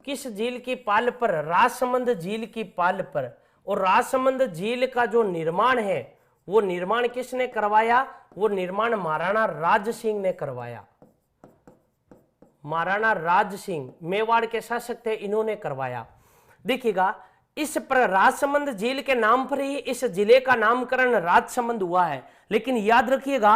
किस झील की पाल पर? राजसमंद झील की पाल पर। और राजसमंद झील का जो निर्माण है वो निर्माण किसने करवाया? वो निर्माण महाराणा राज सिंह ने करवाया। महाराणा राज सिंह मेवाड़ के शासक थे, इन्होंने करवाया। देखिएगा, इस पर राजसमंद झील के नाम पर ही इस जिले का नामकरण राजसमंद हुआ है। लेकिन याद रखिएगा,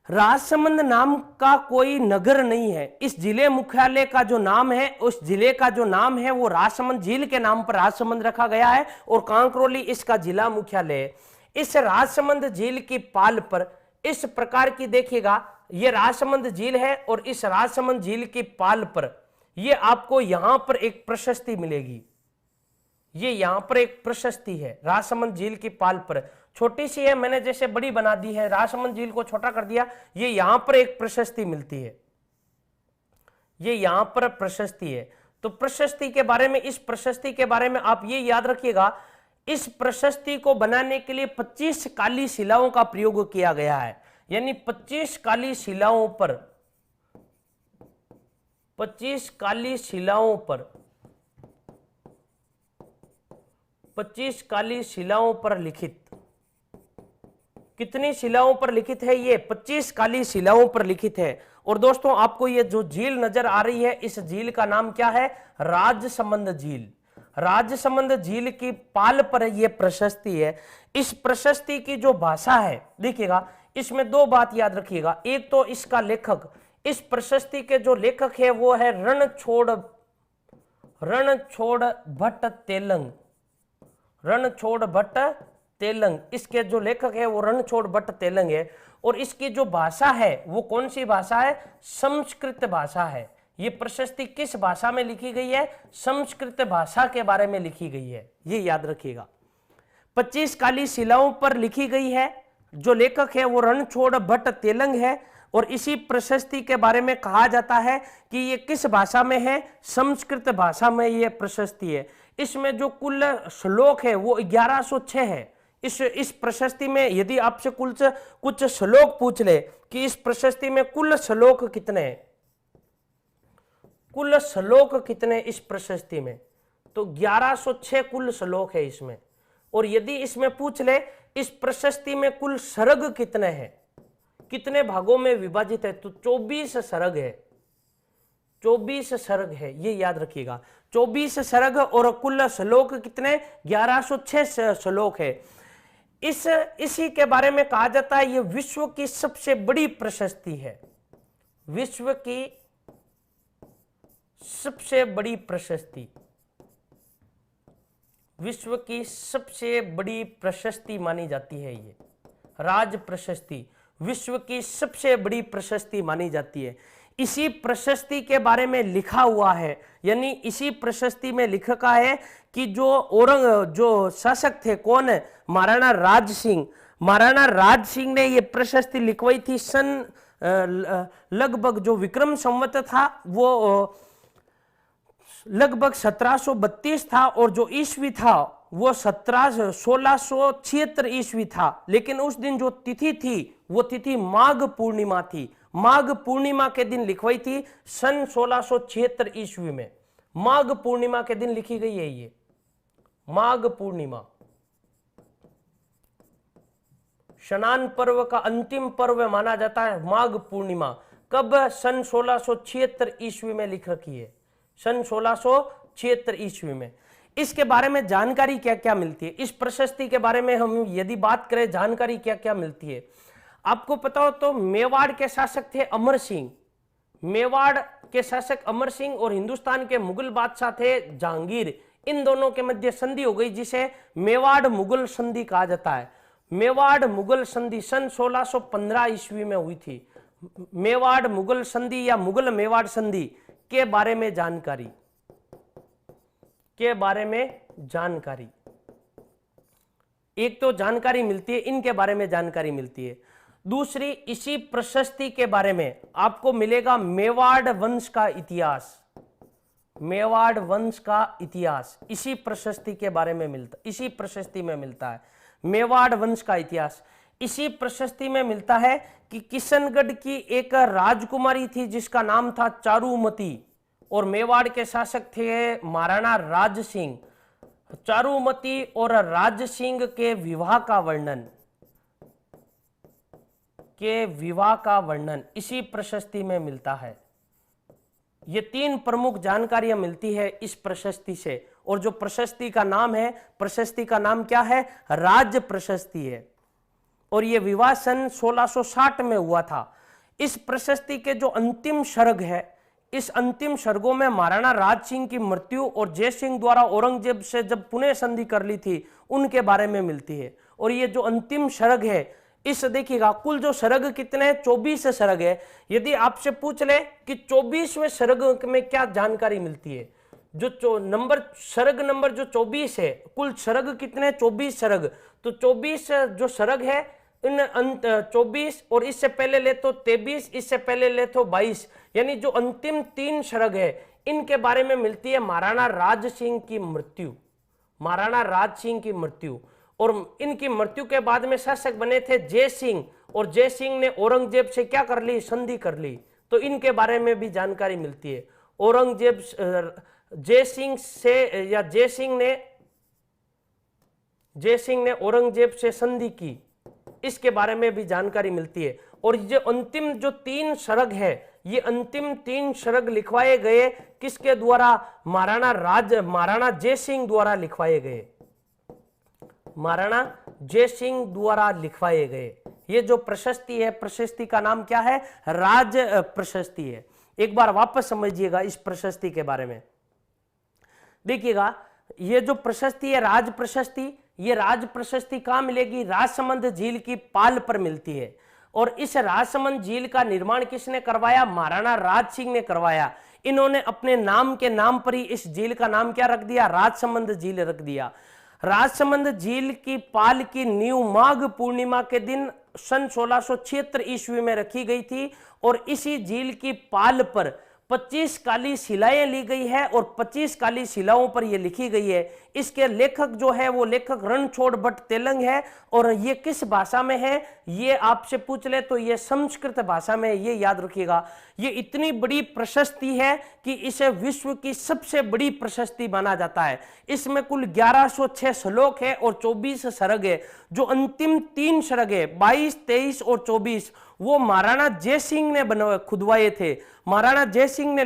राजसमंद नाम का कोई नगर नहीं है। इस जिले मुख्यालय का जो नाम है, उस जिले का जो नाम है वो राजसमंद झील के नाम पर राजसमंद रखा गया है, और कांकरोली इसका जिला मुख्यालय है। इस राजसमंद झील की पाल पर इस प्रकार की, देखिएगा ये राजसमंद झील है और इस राजसमंद झील की पाल पर ये आपको यहां पर एक प्रशस्ति मिलेगी। ये यहां पर एक प्रशस्ति है राजसमंद झील की पाल पर, छोटी सी है, मैंने जैसे बड़ी बना दी है, राजसमंद झील को छोटा कर दिया, ये यहां पर एक प्रशस्ति मिलती है, ये यहां पर प्रशस्ति है। तो प्रशस्ति के बारे में, इस प्रशस्ति के बारे में आप ये याद रखिएगा, इस प्रशस्ति को बनाने के लिए 25 काली शिलाओं का प्रयोग किया गया है, यानी 25 काली शिलाओं पर, 25 काली शिलाओं पर, 25 काली शिलाओं पर लिखित, कितनी शिलाओं पर लिखित है? ये 25 काली शिलाओं पर लिखित है। और दोस्तों आपको ये जो झील नजर आ रही है, इस झील का नाम क्या है? राजसमंद झील। राजसमंद झील की पाल पर यह प्रशस्ति है। इस प्रशस्ति की जो भाषा है, देखिएगा इसमें दो बात याद रखिएगा, एक तो इसका लेखक, इस प्रशस्ति के जो लेखक है वो है रणछोड़ भट्ट तेलंग, रणछोड़ भट्ट तेलंग, इसके जो लेखक है वो रणछोड़ भट्ट तेलंग है। और इसकी जो भाषा है वो कौन सी भाषा है? संस्कृत भाषा है। ये प्रशस्ति किस भाषा में लिखी गई है? संस्कृत भाषा के बारे में लिखी गई है, ये याद रखिएगा। 25 काली शिलाओं पर लिखी गई है, जो लेखक है वो रणछोड़ भट्ट तेलंग है। और इसी प्रशस्ति के बारे में कहा जाता है कि ये किस भाषा में है? संस्कृत भाषा में ये प्रशस्ति है। इसमें जो कुल श्लोक है वो 1106 है। इस प्रशस्ति में यदि आपसे कुछ श्लोक पूछ ले कि इस प्रशस्ति में कुल श्लोक कितने हैं, कुल श्लोक कितने इस प्रशस्ति में, तो 1106 कुल श्लोक है इसमें। और यदि इसमें पूछ ले इस प्रशस्ति में कुल सर्ग कितने हैं, कितने भागों में विभाजित है, तो 24 सर्ग है, 24 सर्ग है, ये याद रखिएगा। 24 सर्ग और कुल श्लोक कितने? 1106 श्लोक है। इसी के बारे में कहा जाता है ये विश्व की सबसे बड़ी प्रशस्ति है, विश्व की सबसे बड़ी प्रशस्ति, विश्व की सबसे बड़ी प्रशस्ति मानी जाती है। ये राज प्रशस्ति विश्व की सबसे बड़ी प्रशस्ति मानी जाती है। इसी प्रशस्ति के बारे में लिखा हुआ है, यानी इसी प्रशस्ति में लिखा है कि जो शासक थे, कौन है? महाराणा राज सिंह। महाराणा राज सिंह ने ये प्रशस्ति लिखवाई थी सन लगभग, जो विक्रम संवत था वो लगभग 1732 था, और जो ईस्वी था वो 1676 ईस्वी था। लेकिन उस दिन जो तिथि थी वो तिथि माघ पूर्णिमा थी। माघ पूर्णिमा के दिन लिखवाई थी सन 1676 ईस्वी में। माघ पूर्णिमा के दिन लिखी गई है ये, माघ पूर्णिमा। स्नान पर्व का अंतिम पर्व माना जाता है माघ पूर्णिमा। कब? सन 1676 ईस्वी में लिख रखी है, सन 1676 ईस्वी में। इसके बारे में जानकारी क्या क्या मिलती है? इस प्रशस्ति के बारे में हम यदि बात करें, जानकारी क्या क्या मिलती है आपको पता हो तो मेवाड़ के शासक थे अमर सिंह, मेवाड़ के शासक अमर सिंह और हिंदुस्तान के मुगल बादशाह थे जहांगीर। इन दोनों के मध्य संधि हो गई जिसे मेवाड़ मुगल संधि कहा जाता है। मेवाड़ मुगल संधि सन 1615 ईस्वी में हुई थी। मेवाड़ मुगल संधि या मुगल मेवाड़ संधि के बारे में जानकारी, के बारे में जानकारी, एक तो जानकारी मिलती है, इनके बारे में जानकारी मिलती है। दूसरी, इसी प्रशस्ति के बारे में आपको मिलेगा मेवाड़ वंश का इतिहास, मेवाड़ वंश का इतिहास इसी प्रशस्ति के बारे में मिलता, इसी प्रशस्ति में मिलता है। मेवाड़ वंश का इतिहास इसी प्रशस्ति में मिलता है कि किशनगढ़ की एक राजकुमारी थी जिसका नाम था चारुमती, और मेवाड़ के शासक थे महाराणा राज सिंह। चारुमती और राज सिंह के विवाह का वर्णन इसी प्रशस्ति में मिलता है। ये तीन प्रमुख जानकारियां मिलती है इस प्रशस्ति से। और जो प्रशस्ति का नाम है, प्रशस्ति का नाम क्या है? राज प्रशस्ति है। और ये विवाह सन 1660 में हुआ था। इस प्रशस्ति के जो अंतिम सर्ग है, इस अंतिम सर्गों में महाराणा राज सिंह की मृत्यु और जय सिंह द्वारा औरंगजेब से जब पुनः संधि कर ली थी उनके बारे में मिलती है। और ये जो अंतिम सरग है, इस देखिएगा कुल जो सरग कितने हैं, 24 सरग है। यदि आपसे पूछ ले कि 24वें सरग में क्या जानकारी मिलती है, जो नंबर सरग नंबर जो 24 है, कुल सरग कितने, 24 सरग, तो 24 जो सरग है इन 24 और इससे पहले ले तो 23, इससे पहले ले तो 22, यानी जो अंतिम 3 सरग है इनके बारे में मिलती है महाराणा राज सिंह की मृत्यु, महाराणा राज सिंह की मृत्यु। और इनकी मृत्यु के बाद में शासक बने थे जय सिंह, और जय सिंह ने औरंगजेब से क्या कर ली, संधि कर ली, तो इनके बारे में भी जानकारी मिलती है। औरंगजेब जय सिंह से या जय सिंह ने औरंगजेब से संधि की, इसके बारे में भी जानकारी मिलती है। और ये अंतिम जो 3 सरग है, ये अंतिम 3 सरग लिखवाए गए किसके द्वारा, महाराणा जय सिंह द्वारा लिखवाए गए, महाराणा जय सिंह द्वारा लिखवाए गए। ये जो प्रशस्ति है, प्रशस्ति का नाम क्या है, राज प्रशस्ति है। एक बार वापस समझिएगा इस प्रशस्ति के बारे में। देखिएगा ये जो प्रशस्ति है राज प्रशस्ति, ये राज प्रशस्ति कहां मिलेगी, राजसमंद झील की पाल पर मिलती है। और इस राजसमंद झील का निर्माण किसने करवाया, महाराणा राज सिंह ने करवाया। इन्होंने अपने नाम के नाम पर ही इस झील का नाम क्या रख दिया, राजसमंद झील रख दिया। राजसमंद झील की पाल की नींव माघ पूर्णिमा के दिन सन 1676 ईस्वी में रखी गई थी। और इसी झील की पाल पर 25 काली शिलाएं ली गई है और 25 काली शिलाओं पर यह लिखी गई है। इसके लेखक जो है वो लेखक रणछोड़ भट्ट तेलंग है। और ये किस भाषा में है, ये आपसे पूछ ले तो ये संस्कृत भाषा में, ये याद रखिएगा। ये इतनी बड़ी प्रशस्ति है कि इसे विश्व की सबसे बड़ी प्रशस्ति माना जाता है। इसमें कुल 1106 श्लोक है और 24 सरग है। जो अंतिम 3 सरग है 22, 23 और 24 वो महाराणा जय सिंह ने खुदवाए थे, महाराणा जय सिंह ने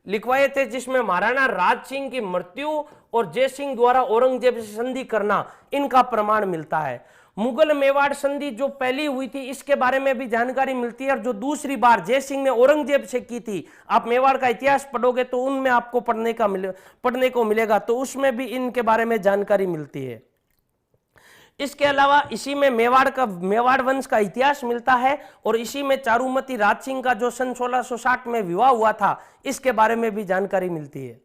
लिखवाए थे, जिसमें महाराणा राज सिंह की मृत्यु और जय सिंह द्वारा औरंगजेब से संधि करना इनका प्रमाण मिलता है। मुगल मेवाड़ संधि जो पहली हुई थी इसके बारे में भी जानकारी मिलती है। और जो दूसरी बार जय सिंह ने औरंगजेब से की थी, आप मेवाड़ का इतिहास पढ़ोगे तो उनमें आपको पढ़ने को मिलेगा, तो उसमें भी इनके बारे में जानकारी मिलती है। इसके अलावा इसी में मेवाड़ वंश का इतिहास मिलता है। और इसी में चारुमती राज सिंह का जो सन 1660 में विवाह हुआ था, इसके बारे में भी जानकारी मिलती है।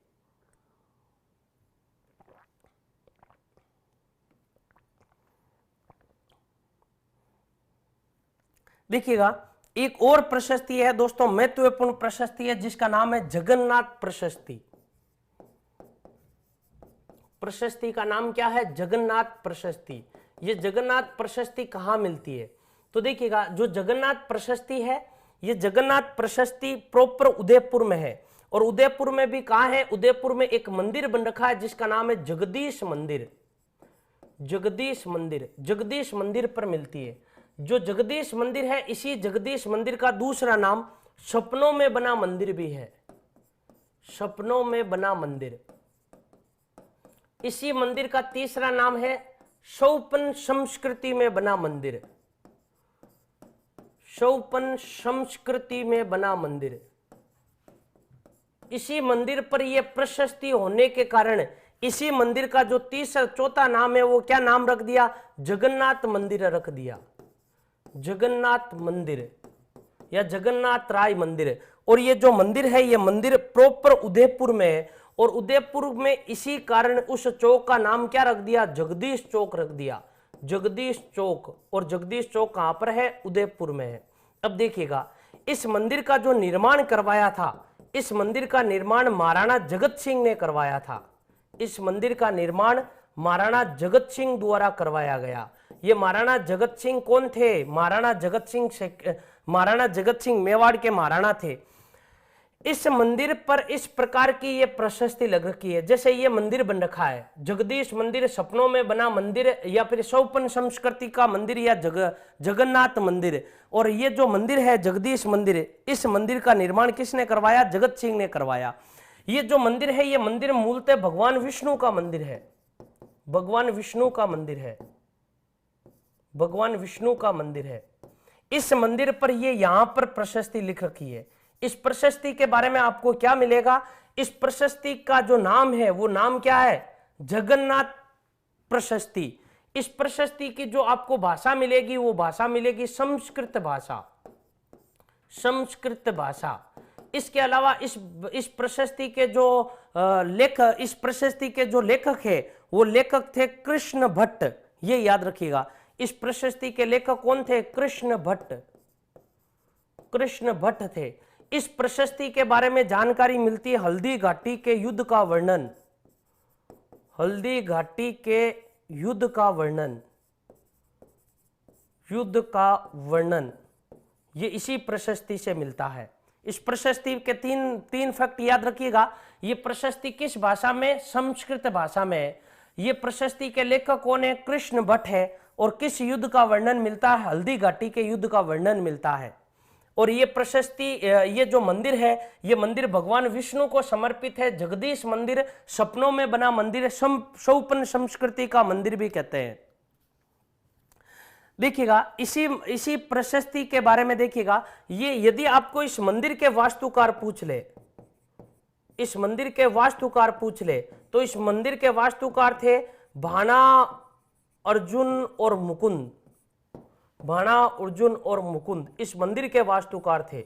देखिएगा एक और प्रशस्ति है दोस्तों, महत्वपूर्ण प्रशस्ति है, जिसका नाम है जगन्नाथ प्रशस्ति। प्रशस्ति का नाम क्या है, जगन्नाथ प्रशस्ति। ये जगन्नाथ प्रशस्ति कहाँ मिलती है, तो देखिएगा जो जगन्नाथ प्रशस्ति है, ये जगन्नाथ प्रशस्ति प्रॉपर उदयपुर में है। और उदयपुर में भी कहाँ है, उदयपुर में एक मंदिर बन रखा है जिसका नाम है जगदीश मंदिर। जगदीश मंदिर पर मिलती है। जो जगदीश मंदिर है, इसी जगदीश मंदिर का दूसरा नाम सपनों में बना मंदिर भी है, सपनों में बना मंदिर। इसी मंदिर का तीसरा नाम है शौपन संस्कृति में बना मंदिर, शौपन संस्कृति में बना मंदिर। इसी मंदिर पर यह प्रशस्ति होने के कारण इसी मंदिर का जो चौथा नाम है वो क्या नाम रख दिया, जगन्नाथ मंदिर रख दिया, जगन्नाथ मंदिर या जगन्नाथ राय मंदिर। और ये जो मंदिर है, ये मंदिर प्रॉपर उदयपुर में है। और उदयपुर में इसी कारण उस चौक का नाम क्या रख दिया, जगदीश चौक रख दिया, जगदीश चौक। और जगदीश चौक कहां पर है, उदयपुर में है। अब देखिएगा इस मंदिर का जो निर्माण करवाया था, इस मंदिर का निर्माण महाराणा जगत सिंह ने करवाया था। इस मंदिर का निर्माण महाराणा जगत सिंह द्वारा करवाया गया। ये महाराणा जगत सिंह कौन थे, महाराणा जगत सिंह मेवाड़ के महाराणा थे। इस मंदिर पर इस प्रकार की ये प्रशस्ति लग रखी है, जैसे ये मंदिर बन रखा है जगदीश मंदिर, सपनों में बना मंदिर, या फिर शौपन संस्कृति का मंदिर, या जगन्नाथ मंदिर। और ये जो मंदिर है जगदीश मंदिर, इस मंदिर का निर्माण किसने करवाया, जगत सिंह ने करवाया। ये जो मंदिर है, ये मंदिर मूलतः भगवान विष्णु का मंदिर है, भगवान विष्णु का मंदिर है, भगवान विष्णु का मंदिर है। इस मंदिर पर ये यहां पर प्रशस्ति लिख रखी है। इस प्रशस्ति के बारे में आपको क्या मिलेगा, इस प्रशस्ति का जो नाम है वो नाम क्या है, जगन्नाथ प्रशस्ति। इस प्रशस्ति की जो आपको भाषा मिलेगी वो भाषा मिलेगी संस्कृत भाषा, संस्कृत भाषा। इसके अलावा इस प्रशस्ति के जो इस प्रशस्ति के जो लेखक है वो लेखक थे कृष्ण भट्ट, ये याद रखिएगा। इस प्रशस्ति के लेखक कौन थे? कृष्ण भट्ट, कृष्ण भट्ट थे। इस प्रशस्ति के बारे में जानकारी मिलती है हल्दी घाटी के युद्ध का वर्णन, हल्दी घाटी के युद्ध का वर्णन, युद्ध का वर्णन ये इसी प्रशस्ति से मिलता है। इस प्रशस्ति के तीन फैक्ट याद रखिएगा। ये प्रशस्ति किस भाषा में? संस्कृत भाषा में है। ये प्रशस्ति के लेखक कौन है? कृष्ण भट्ट है। और किस युद्ध का वर्णन मिलता है? हल्दी घाटी के युद्ध का वर्णन मिलता है। और ये प्रशस्ति, ये जो मंदिर है, ये मंदिर भगवान विष्णु को समर्पित है। जगदीश मंदिर सपनों में बना मंदिर है, स्वप्न संस्कृति का मंदिर भी कहते हैं। देखिएगा इसी प्रशस्ति के बारे में देखिएगा, ये यदि आपको इस मंदिर के वास्तुकार पूछ ले, इस मंदिर के वास्तुकार पूछ ले, तो इस मंदिर के वास्तुकार थे भाणा अर्जुन और मुकुंद, भाणा अर्जुन और मुकुंद इस मंदिर के वास्तुकार थे,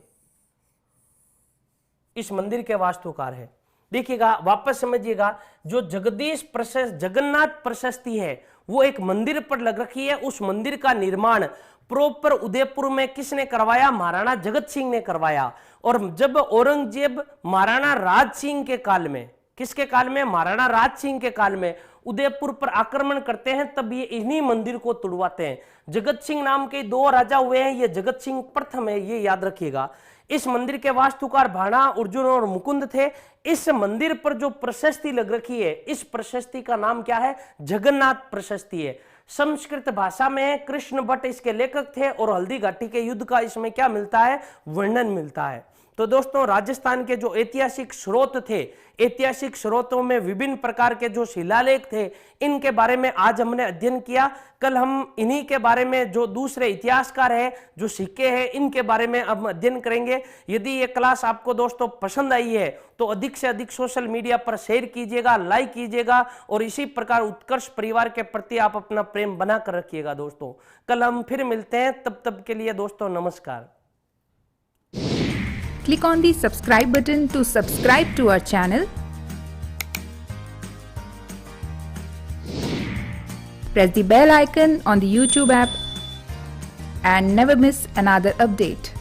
इस मंदिर के वास्तुकार है। देखिएगा वापस समझिएगा, जो जगन्नाथ प्रशस्ति है वो एक मंदिर पर लग रखी है। उस मंदिर का निर्माण प्रॉपर उदयपुर में किसने करवाया? महाराणा जगत सिंह ने करवाया। और जब औरंगजेब महाराणा राज सिंह के काल में, किसके काल में? महाराणा राज सिंह के काल में उदयपुर पर आक्रमण करते हैं, तब ये इन्हीं मंदिर को तुड़वाते हैं। जगत सिंह नाम के 2 राजा हुए हैं, ये जगत सिंह प्रथम है, ये याद रखिएगा। इस मंदिर के वास्तुकार भाणा अर्जुन और मुकुंद थे। इस मंदिर पर जो प्रशस्ति लग रखी है, इस प्रशस्ति का नाम क्या है? जगन्नाथ प्रशस्ति है। संस्कृत भाषा में है, कृष्ण भट्ट इसके लेखक थे। और हल्दी घाटी के युद्ध का इसमें क्या मिलता है? वर्णन मिलता है। तो दोस्तों, राजस्थान के जो ऐतिहासिक स्रोत थे, ऐतिहासिक स्रोतों में विभिन्न प्रकार के जो शिलालेख थे, इनके बारे में आज हमने अध्ययन किया। कल हम इन्हीं के बारे में जो दूसरे इतिहासकार हैं, जो सिक्के हैं, इनके बारे में अब अध्ययन करेंगे। यदि ये क्लास आपको दोस्तों पसंद आई है तो अधिक से अधिक सोशल मीडिया पर शेयर कीजिएगा, लाइक कीजिएगा और इसी प्रकार उत्कर्ष परिवार के प्रति आप अपना प्रेम बना कर रखिएगा। दोस्तों, कल हम फिर मिलते हैं, तब के लिए दोस्तों नमस्कार। Click on the subscribe button to subscribe to our channel. Press the bell icon on the YouTube app and never miss another update.